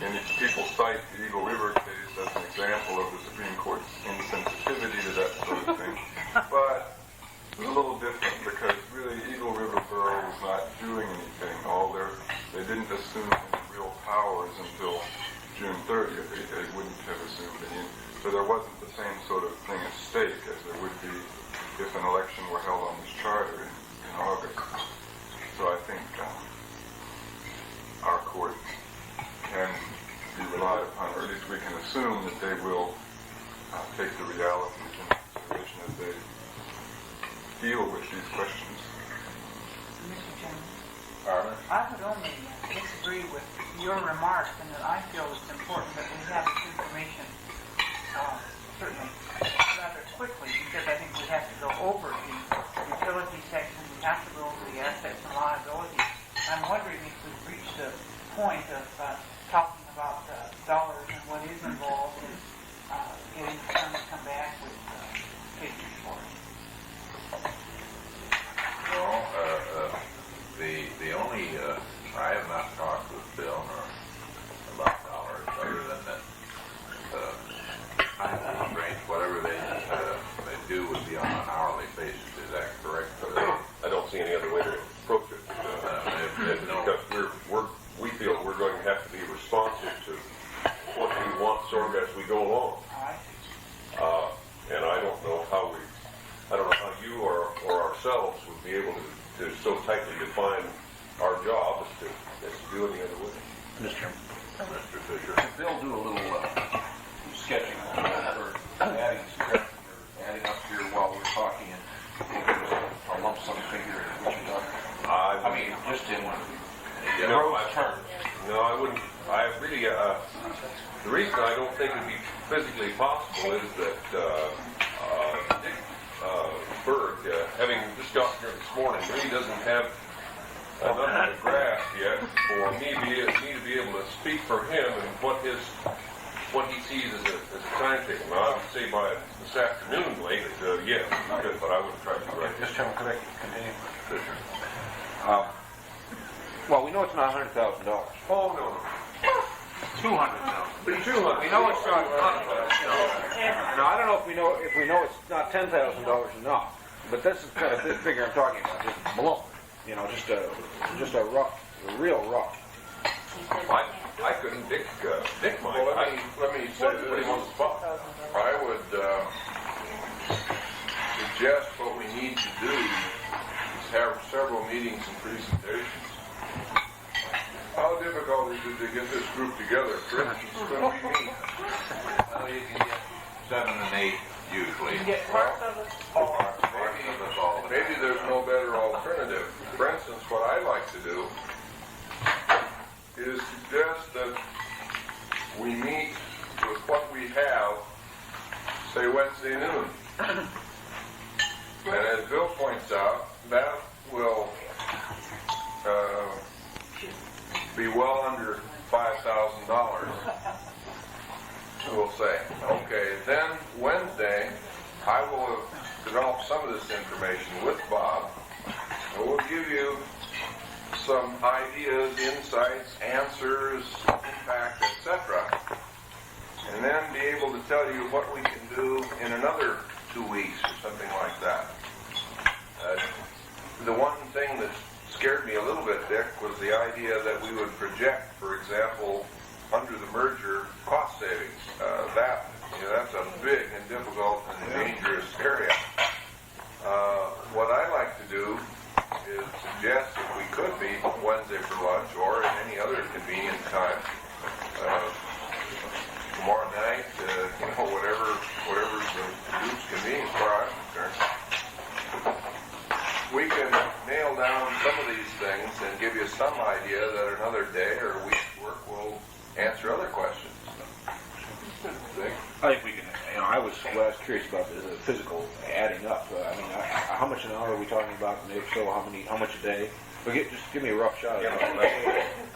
And people cite the Eagle River case as an example of the Supreme Court's insensitivity to that sort of thing. But it was a little different because really Eagle River Borough was not doing anything. They didn't assume any real powers until June 30th. They wouldn't have assumed any. So there wasn't the same sort of thing at stake as there would be if an election were held on this charter in August. So I think our court can be relied upon, or at least we can assume that they will take the realities into consideration as they deal with these questions. Mr. Chairman, Arlen? I would only disagree with your remarks in that I feel it's important that we have this information certainly rather quickly, because I think we have to go over the utility section, we have to go over the assets and liabilities. I'm wondering if we've reached the point of talking about dollars and what is involved in getting the firm to come back with figures for it. Well, the only, I have not talked with Bill about dollars other than that whatever they do would be on an hourly basis. Is that correct? I don't see any other way to approach it. Because we feel we're going to have to be responsive to what we want sort of as we go along. And I don't know how you or ourselves would be able to so tightly define our job as to do any other way. Mr. Fisher. Bill, do a little sketching on that, or adding, subtracting, or adding up to just in Yeah, gross I- terms. No, I wouldn't, I really, the reason I don't think it'd be physically possible is that, Dick, Berg, having just gotten here this morning, really doesn't have enough of a grasp yet for me to be able to speak for him and what he sees as a timetable. Now, I would say by this afternoon late, yes, good, but I wouldn't try to do right. Mr. Chairman, could I continue? Fisher. Well, we know it's not $100,000. Oh, no, no. 200,000. 200. We know it's not. Now, I don't know if we know it's not $10,000 enough, but this is kind of the figure I'm talking about. Just below, just a real rough. I couldn't Dick mine. Well, let me say What he wants this. to spot. I would suggest what we need to do is have several meetings and presentations. How difficult is it to get this group together? For instance, when we meet, Well, you can get 7 and 8 usually. Get parts of us all. maybe there's no better alternative. For instance, what I like to do is suggest that we meet with what we have, say Wednesday noon. And as Bill points out, that will be well under $5,000. We'll say, okay, then Wednesday, I will have developed some of this information with Bob. And we'll give you some ideas, insights, answers, impact, etc. And then be able to tell you what we can do in another 2 weeks or something like that. The one thing that scared me a little bit, Dick, was the idea that we would project, for example, under the merger, cost savings. That's a big and difficult and dangerous area. What I like to do is suggest if we could meet Wednesday for lunch or at any other convenient time, tomorrow night, whatever the group's convenient as far as I'm concerned. We can nail down some of these things and give you some idea that another day or a week's work will answer other questions. I think we can. I was curious about the physical adding up. How much an hour are we talking about? And if so, how much a day? Just give me a rough shot of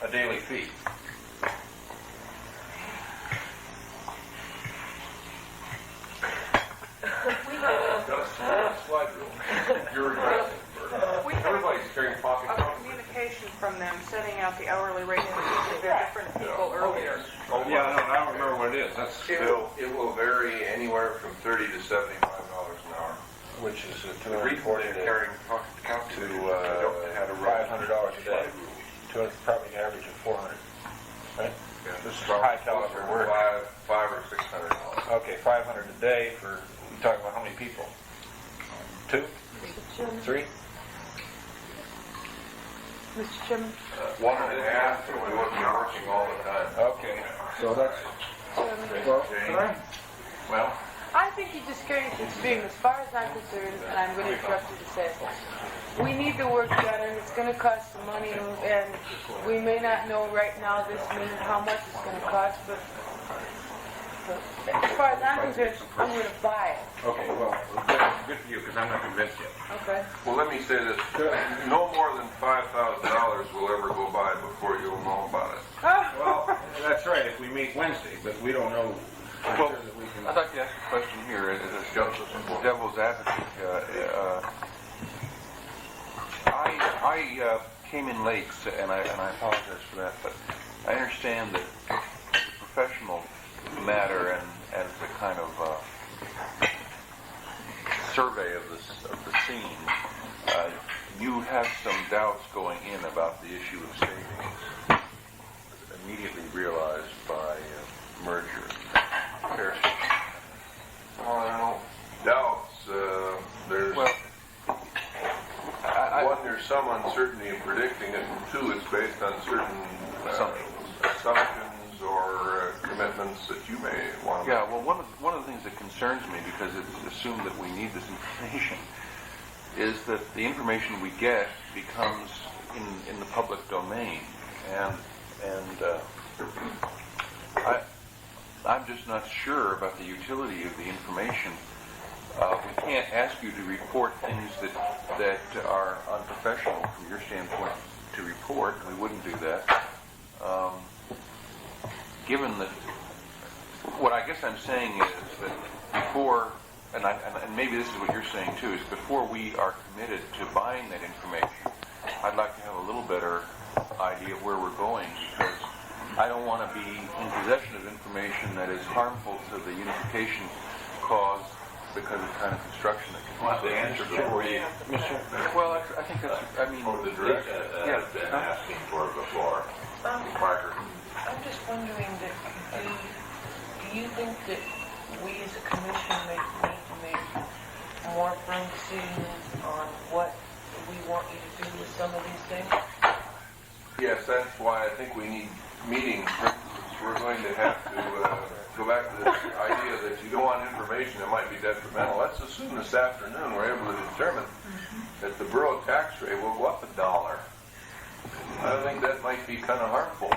a daily fee. Slide rule. You're addressing. Everybody's carrying pocket A communication from them setting out the hourly rate for each of their different people earlier. Oh, yeah, I don't remember what it is. That's It will vary anywhere from $30 to $75 an hour. Which is The reason they're carrying pocket accounts to had a $500 a day. Probably an average of 400. Right? This is high caliber work. $500 or $600. Okay, 500 a day for. You talking about how many people? 2? 3? Mr. Chairman? 1.5, and we wouldn't be working all the time. Okay. So that's. Well, I think you just carry this being, as far as I'm concerned, and I'm going to interrupt you to say, we need the work done, and it's going to cost some money, and we may not know right now this minute how much it's going to cost, but as far as I'm concerned, I'm going to buy it. okay. Well, good for you because I'm not convinced yet. Okay? Well, let me say this. No more than $5,000 will ever go by before you'll know about it. Well, that's right. If we meet Wednesday, but we don't know. Well, I'd like to ask a question here as a devil's advocate. I came in late, and I apologize for that, but I understand that as a professional matter and as a kind of survey of the scene, you have some doubts going in about the issue of savings immediately realized by merger. Well, doubts. There's Well, one, there's some uncertainty in predicting it, and two, it's based on certain assumptions or commitments that you may want to yeah, well, one of the things that concerns me, because it's assumed that we need this information, is that the information we get becomes in the public domain, and I'm just not sure about the utility of the information. We can't ask you to report things that are unprofessional from your standpoint to report. We wouldn't do that. Given that, what I guess I'm saying is that before, and maybe this is what you're saying too, is before we are committed to buying that information, I'd like to have a little better idea of where we're going, because I don't want to be in possession of information that is harmful to the unification cause because of kind of construction that can be. Well, the answer before you, Well, I think that's, I mean, the director has been asking for before. Parker. I'm just wondering that, do you think that we as a commission need to make more firm decisions on what we want you to do with some of these things? Yes, that's why I think we need meetings. For instance, we're going to have to go back to this idea that you don't want information that might be detrimental. Let's assume this afternoon we're able to determine that the borough tax rate will go up $1. I think that might be kind of harmful.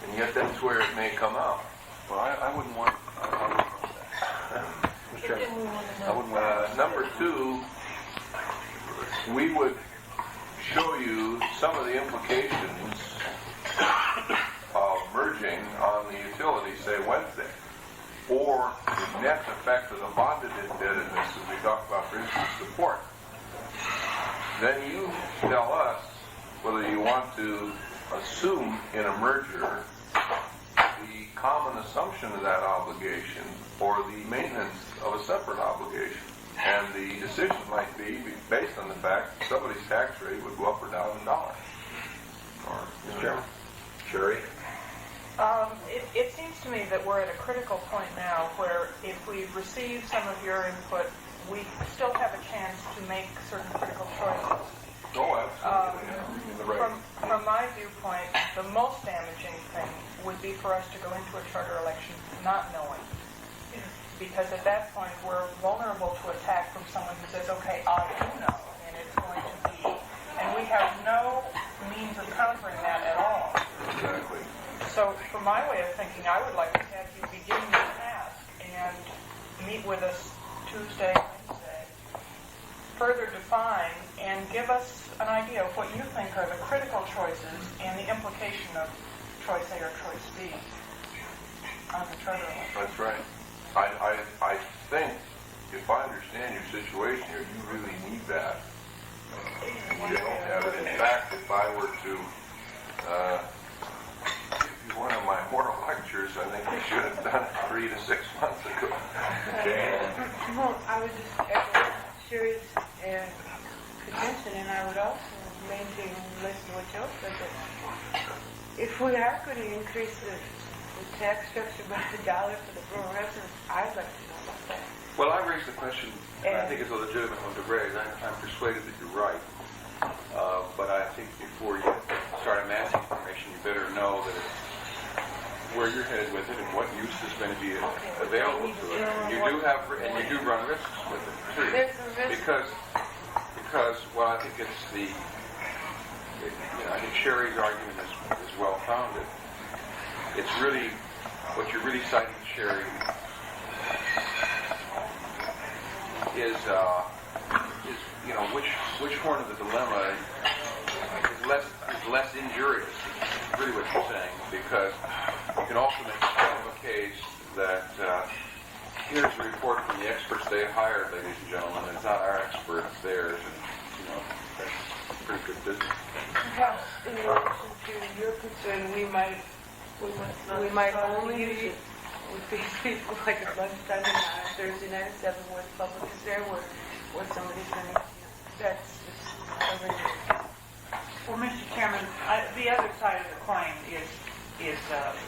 And yet that's where it may come out. well, I wouldn't want that. What do we want to I know? wouldn't want Number two, we would show you some of the implications of merging on the utility, say Wednesday, or the net effect of the bonded indebtedness as we talked about, for instance, support. Then you tell us whether you want to assume in a merger the common assumption of that obligation or the maintenance of a separate obligation. And the decision might be based on the fact that somebody's tax rate would go up or down $1. Or, you know, Sherry? It seems to me that we're at a critical point now where if we receive some of your input, we still have a chance to make certain critical choices. oh, absolutely. Yeah. You're right. From my viewpoint, the most damaging thing would be for us to go into a charter election not knowing. Because at that point, we're vulnerable to attack from someone who says, okay, I do know, and it's going to be, and we have no means of countering that at all. Exactly. So, from my way of thinking, I would like to have you begin your task and meet with us Tuesday, Wednesday, further define and give us an idea of what you think are the critical choices and the implication of choice A or choice B on the charter election. That's right. I think, if I understand your situation here, you really need that. You don't have it. In fact, if I were to give you one of my moral lectures, I think you should have done it 3 to 6 months ago. Well, I would just echo Sherry's contention, and I would also maintain and listen to what Joe said, that if we are going to increase the tax structure by $1 for the borough residents, I'd like to know about that. Well, I raised the question, and I think it's a legitimate one to raise. I'm persuaded that you're right. But I think before you start amassing information, you better know that it's where you're headed with it and what use is going to be available to it. You do have, and you do run risks with it too. There's a risk. Because well, I think it's I think Sherry's argument is well founded. It's really what you're really citing, Sherry, is which horn of the dilemma is less injurious. Is really what you're saying, because you can also make a case that here's a report from the experts they hired, ladies and gentlemen. It's not our expert, it's theirs, and that's pretty good business. Perhaps in relation to your concern, we might only use it with these people like at lunchtime and on Thursday night at 7 where the public is there, where somebody's going to, that's just a Well, Mr. Chairman, the other side of the coin is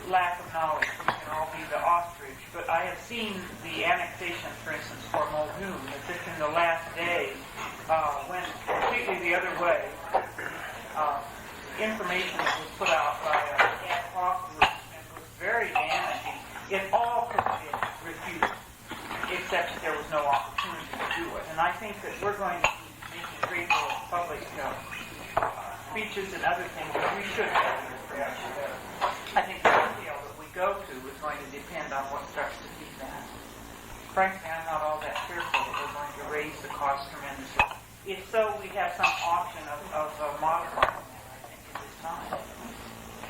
lack of knowledge. We can all be the ostrich, but I have seen the annexation, for instance, for Muldoon, that just in the last day went completely the other way. Information that was put out by an ad hoc group and was very damaging. It all could have been refuted, except that there was no opportunity to do it. And I think that we're going to be making a great deal of public speeches and other things, we should have the information. I think the detail that we go to is going to depend on what starts to feed that. Frankly, I'm not all that fearful that we're going to raise the cost tremendously. If so, we have some option of modifying that, I think, at this time.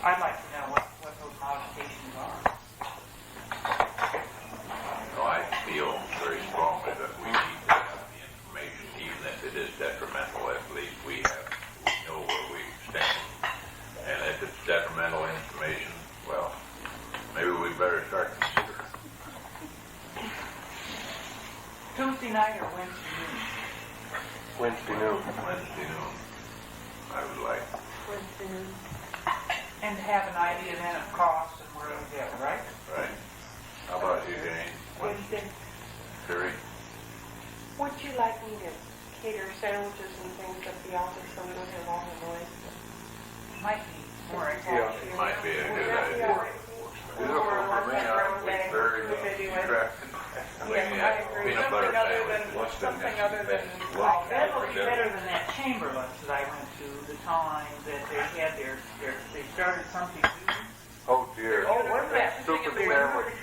I'd like to know what those modifications are. No, I feel very strongly that we need to have the information, even if it is detrimental, at least we know where we stand. And if it's detrimental information, well, maybe we better start considering. Tuesday night or Wednesday noon? Wednesday noon. Wednesday noon, I would like. Wednesday noon. And have an idea then of costs and where we get, right? Right. How about you, Jane? Wednesday. Terry? Would you like me to cater sandwiches and things at the office so we don't have all the noise? Might be more It exact. might be a good idea. Beautiful for me, I was very attracted. Yes, I agree. Peanut butter Something other than Well, that would be better than that Chamberlain's that I went to, the time that they had they started something new. Oh dear. Oh, what was that? Stupid sandwich.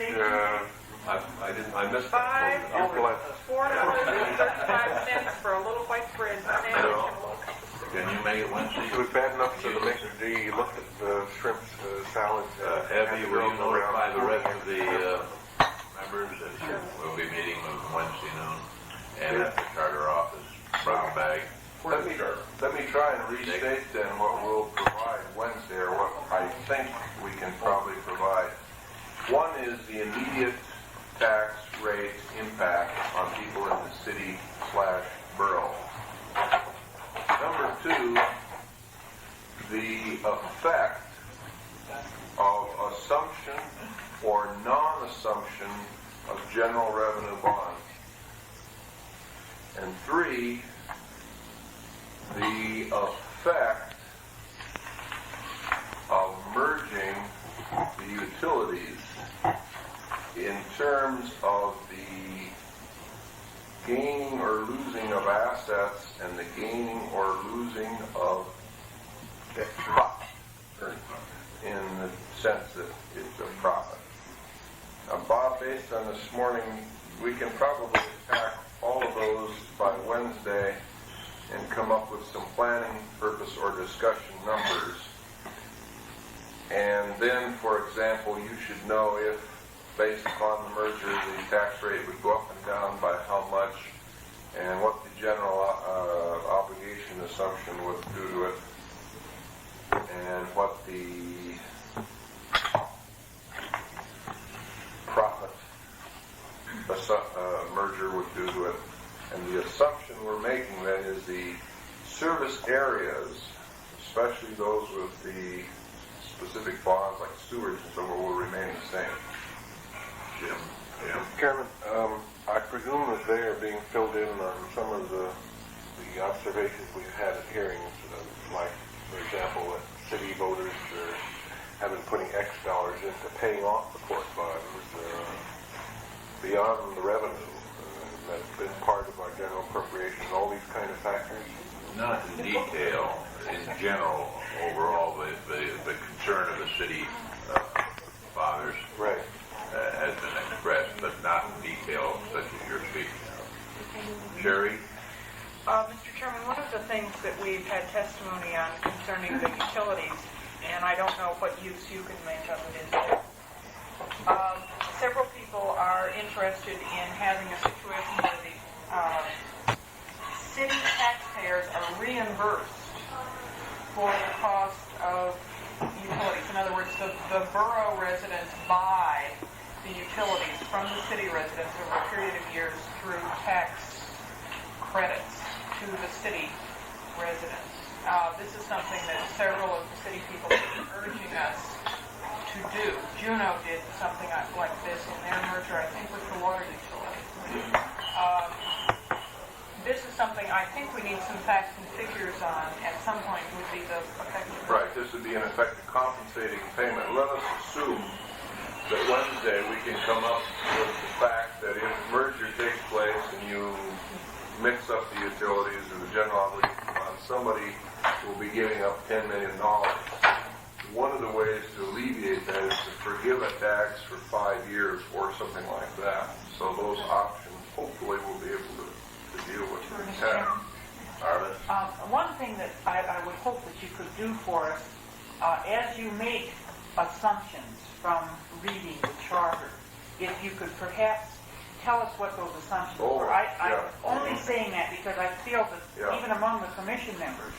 I missed Five, that. You bless. $4.35 for a little white bread sandwich. Can you make it Wednesday? It was bad enough so the Mr. D looked at the shrimp salad. Abby, will you notify the rest of the members that we'll be meeting on Wednesday noon? And at the charter office, brown bag. Let me try and restate then what we'll provide Wednesday, or what I think we can probably provide. One is the immediate tax rate impact on people in the city/borough. Number two, the effect of assumption or non-assumption of general revenue bonds. And three, the effect of merging the utilities in terms of the gaining or losing of assets and the gaining or losing of profit, in the sense that it's a profit. Now, Bob, based on this morning, we can probably attack all of those by Wednesday and come up with some planning purpose or discussion numbers. And then, for example, you should know if, based upon the merger, the tax rate would go up and down by how much, and what the general obligation assumption would do to it, and what the profit merger would do to it. And the assumption we're making then is the service areas, especially those with the specific bonds like sewage and so on, will remain the same. Jim? Chairman, I presume that they are being filled in on some of the observations we've had at hearings, like, for example, that city voters have been putting X dollars into paying off the court bonds beyond the revenue. That's been part of our general appropriation, all these kind of factors. Not in detail, in general, overall, the concern of the city fathers Right. has been expressed, but not in detail such as you're speaking of. Sherry? Mr. Chairman, one of the things that we've had testimony on concerning the utilities, and I don't know what use you can make of it, is that several people are interested in having a situation where the city taxpayers are reimbursed for the cost of utilities. In other words, the borough residents buy the utilities from the city residents over a period of years through tax credits to the city residents. This is something that several of the city people have been urging us to do. Juneau did something like this in their merger, I think, with the water utility. This is something I think we need some facts and figures on at some point, would be the effective. Right, this would be in effect a compensating payment. Let us assume that Wednesday we can come up with the fact that if merger takes place and you mix up the utilities or the general obligation on somebody will be giving up $10 million. One of the ways to alleviate that is to forgive a tax for 5 years or something like that. So those options hopefully will be able to deal with the tax. Arlen? One thing that I would hope that you could do for us, as you make assumptions from reading the charter, if you could perhaps tell us what those assumptions were. I'm only saying that because I feel that even among the commission members,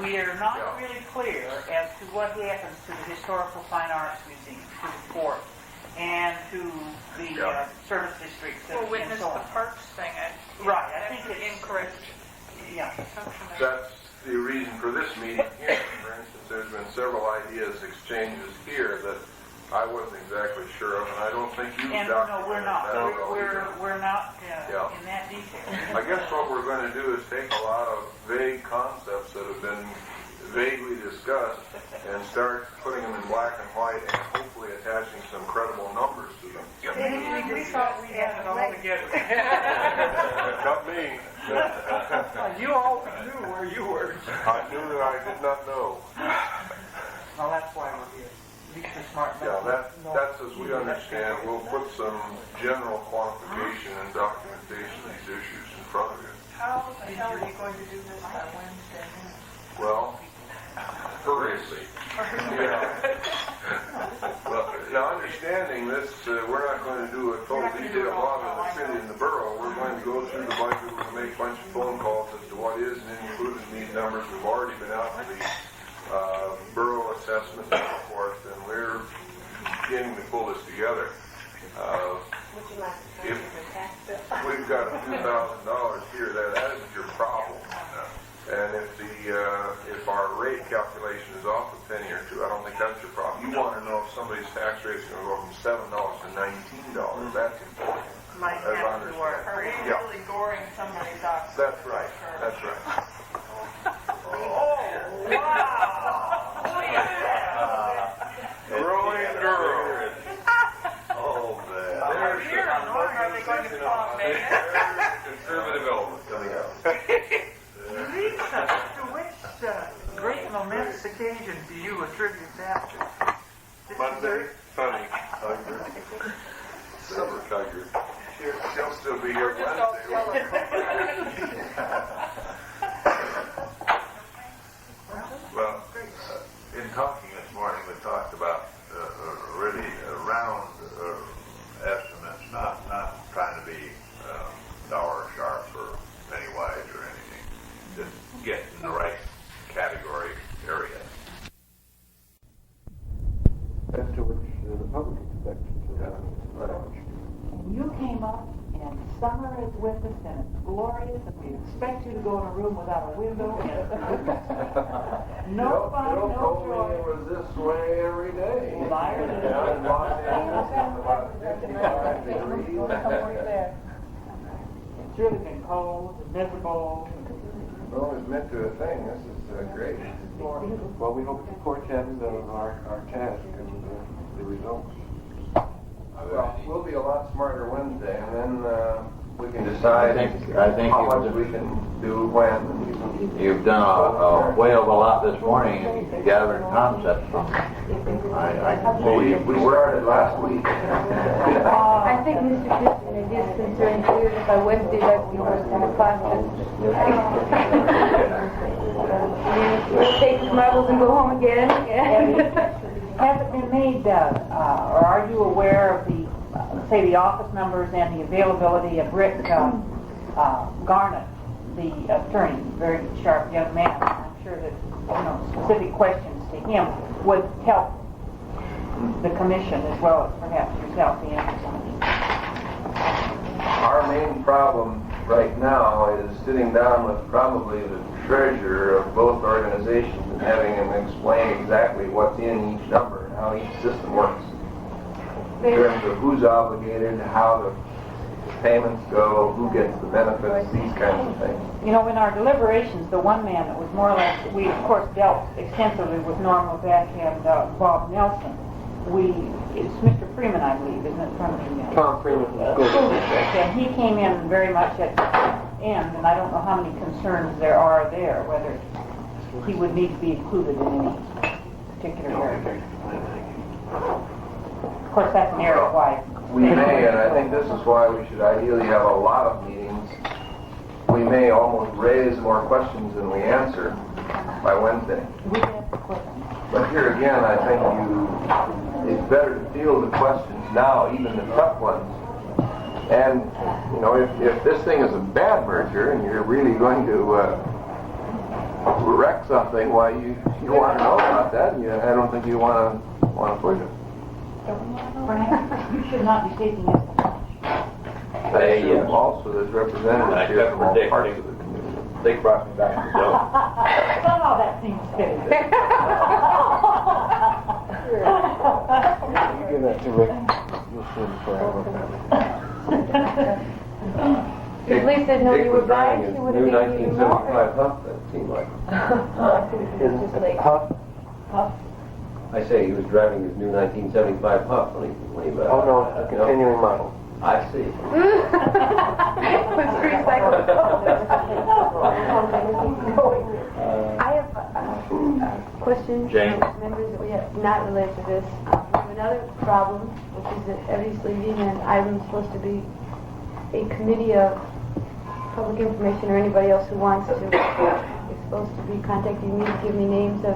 we are not really clear as to what happens to the Historical Fine Arts Museum, to the fort, and to the service districts We'll and witness so the on. parks thing. Right, I think That's it's incorrect. Yeah. That's the reason for this meeting here. For instance, there's been several ideas exchanges here that I wasn't exactly sure of, and I don't think you And no, we're not. We're not in that detail. I guess what we're going to do is take a lot of vague concepts that have been vaguely discussed and start putting them in black and white and hopefully attaching some credible numbers to them. We thought we had it all together. Not me. You always knew where you were. I knew that I did not know. Well, that's why we're here. At least you're smart enough. Yeah, that's as we understand. We'll put some general quantification and documentation of these issues in front of you. How the hell are you going to do this by Wednesday? Well, hurriedly. Well, now understanding this, we're not going to do a total detailed audit of the city and the borough. We're going to go through the budget. We're going to make a bunch of phone calls as to what is included in these numbers. We've already been out to the borough assessment and so forth, and we're beginning to pull this together. If we've got a few $1,000 here, that isn't your problem. And if our rate calculation is off a penny or two, I don't think that's your problem. You want to know if somebody's tax rate is going to go from $7 to $19. That's important. Might As I have to understand. work. Are you Yeah. really goring somebody's ox? That's right. That's right. Oh, wow! Look at that! Growing girl. Oh, man. Here, are they going to pop Conservative element coming out. Lisa, to which great momentous occasion do you attribute that to? Monday, sunny. Summer tiger. She'll still be here We're just all Wednesday. Well, in talking this morning, we talked about really round estimates, not trying to be dollar sharp or penny wise or anything. Just get in the right category area. As to which the public expects You came up and summer is with us and it's glorious and we expect you to go in a room without a window and no fun, no joy. It was this way every day. Liar. It's really been cold and miserable. Well, it's meant to a thing. This is great. Well, we hope to portend our task and the results. Well, we'll be a lot smarter Wednesday, and then we can decide how much we can do when. You've done a whale of a lot this morning in gathering concepts from it. Well, we started last week. I think Mr. Gibson is his concern too, if by Wednesday that we must have a class. We'll take the marbles and go home again. Has it been made, or are you aware of the, say, the office numbers and the availability of Rick Garnett, the attorney, very sharp young man? I'm sure that, specific questions to him would help the commission as well as perhaps yourself, the answers on these. Our main problem right now is sitting down with probably the treasurer of both organizations and having him explain exactly what's in each number and how each system works. In terms of who's obligated, how the payments go, who gets the benefits, these kinds of things. In our deliberations, the one man that was more or less, we of course dealt extensively with Norm Levesque and Bob Nelson. It's Mr. Freeman, I believe, isn't it? Tom Freeman. And he came in very much at the end, and I don't know how many concerns there are there, whether he would need to be included in any particular area. Of course, that's an area-wide. We may, and I think this is why we should ideally have a lot of meetings. We may almost raise more questions than we answer by Wednesday. But here again, I think it's better to field the questions now, even the tough ones. And, you know, if this thing is a bad merger and you're really going to wreck something, why you want to know about that, and I don't think you want to push it. You should not be taking it. Also, there's representatives here from all parts of the community. They brought me back to Joe. Somehow that seems fitting. You give that to Rick, you'll see him forever. If Lisa knew you were buying, she would have New given you more. 1975 Huff, that seemed like. Huff? I say he was driving his new 1975 Huff when he Oh, no, it's a continuing model. I see. It's recycled. I have a question Jane. for members that we have not related to this. We have another problem, which is that Eddie's leaving, and I'm supposed to be a committee of public information or anybody else who wants to. Is supposed to be contacting me to give me names of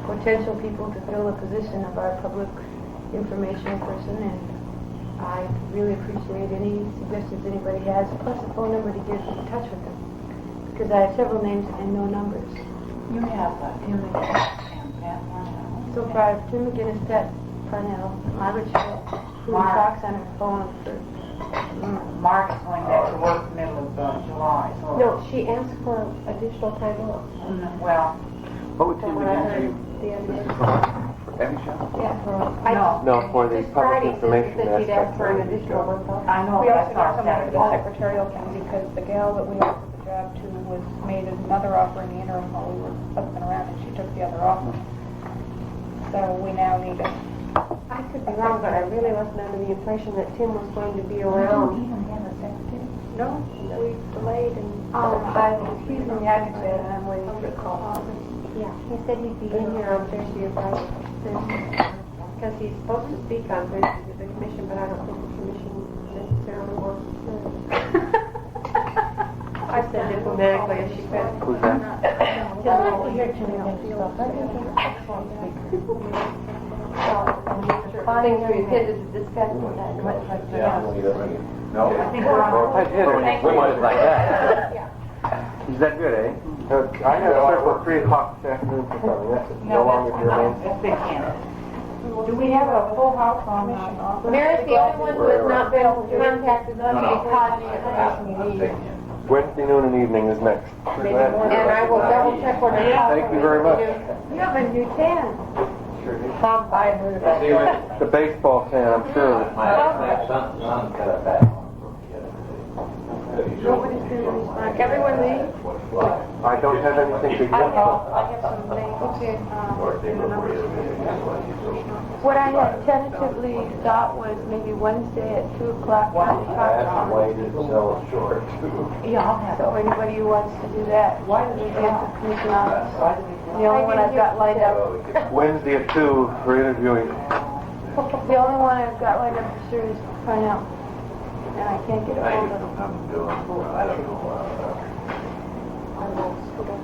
potential people to fill the position of our public information person, and I really appreciate any suggestions anybody has, plus a phone number to get in touch with them. Because I have several names and no numbers. You have Tim McGinnis and Pat Marnell. So far, I have Tim McGinnis, Pat Parnell, Margaret Schmidt, who Mark. talks on her phone for... Mark's going back to work middle of July, so... No, she asked for additional time off. Well, What would From you what I heard do? the other day. Every shot? Yeah, No. No, for the This public Friday, information said you'd ask aspect. for an additional work off. I know We also that's need our someone for the Saturday. secretarial committee because the gal that we offered the job to was made another offer in the interim while we were looking around, and she took the other offer. So we now need a... I could be wrong, but I really wasn't under the impression that Tim was going to be around. No, we delayed and... he's in the advocate and I'm waiting for a call. Yeah, he said he'd be in here on Thursday or Friday. Because he's supposed to speak on Thursday to the commission, but I don't think the commission necessarily wants to. I said diplomatically, as she said. Who's that? Just like to hear Tim stuff. Things we intended to discuss with that. No? I think we're on. I did. We want it like that. Is that good, eh? I have circle 3 o'clock this afternoon for something. That's no longer germane. That's big candidate. Do we have a full house on Mary's the only one who has not been contacted because she has need. Wednesday noon and evening is next. And I will double check what her. Thank you very much. You have a new tan. Tom Biden. The baseball fan, I'm sure. My son got a bad one. Nobody's going to respond. Everyone leave? I don't have anything to I give. have some names. Okay. What I had tentatively thought was maybe Wednesday at 2 o'clock. I have to wait until short. Yeah, I'll have So anybody who wants to do that, why do we get the commission office? The only one I've got lined up, Wednesday at 2 for interviewing. the only one I've got lined up for sure is Parnell. And I can't get a hold of him. I'm doing, I don't know. I will scoot up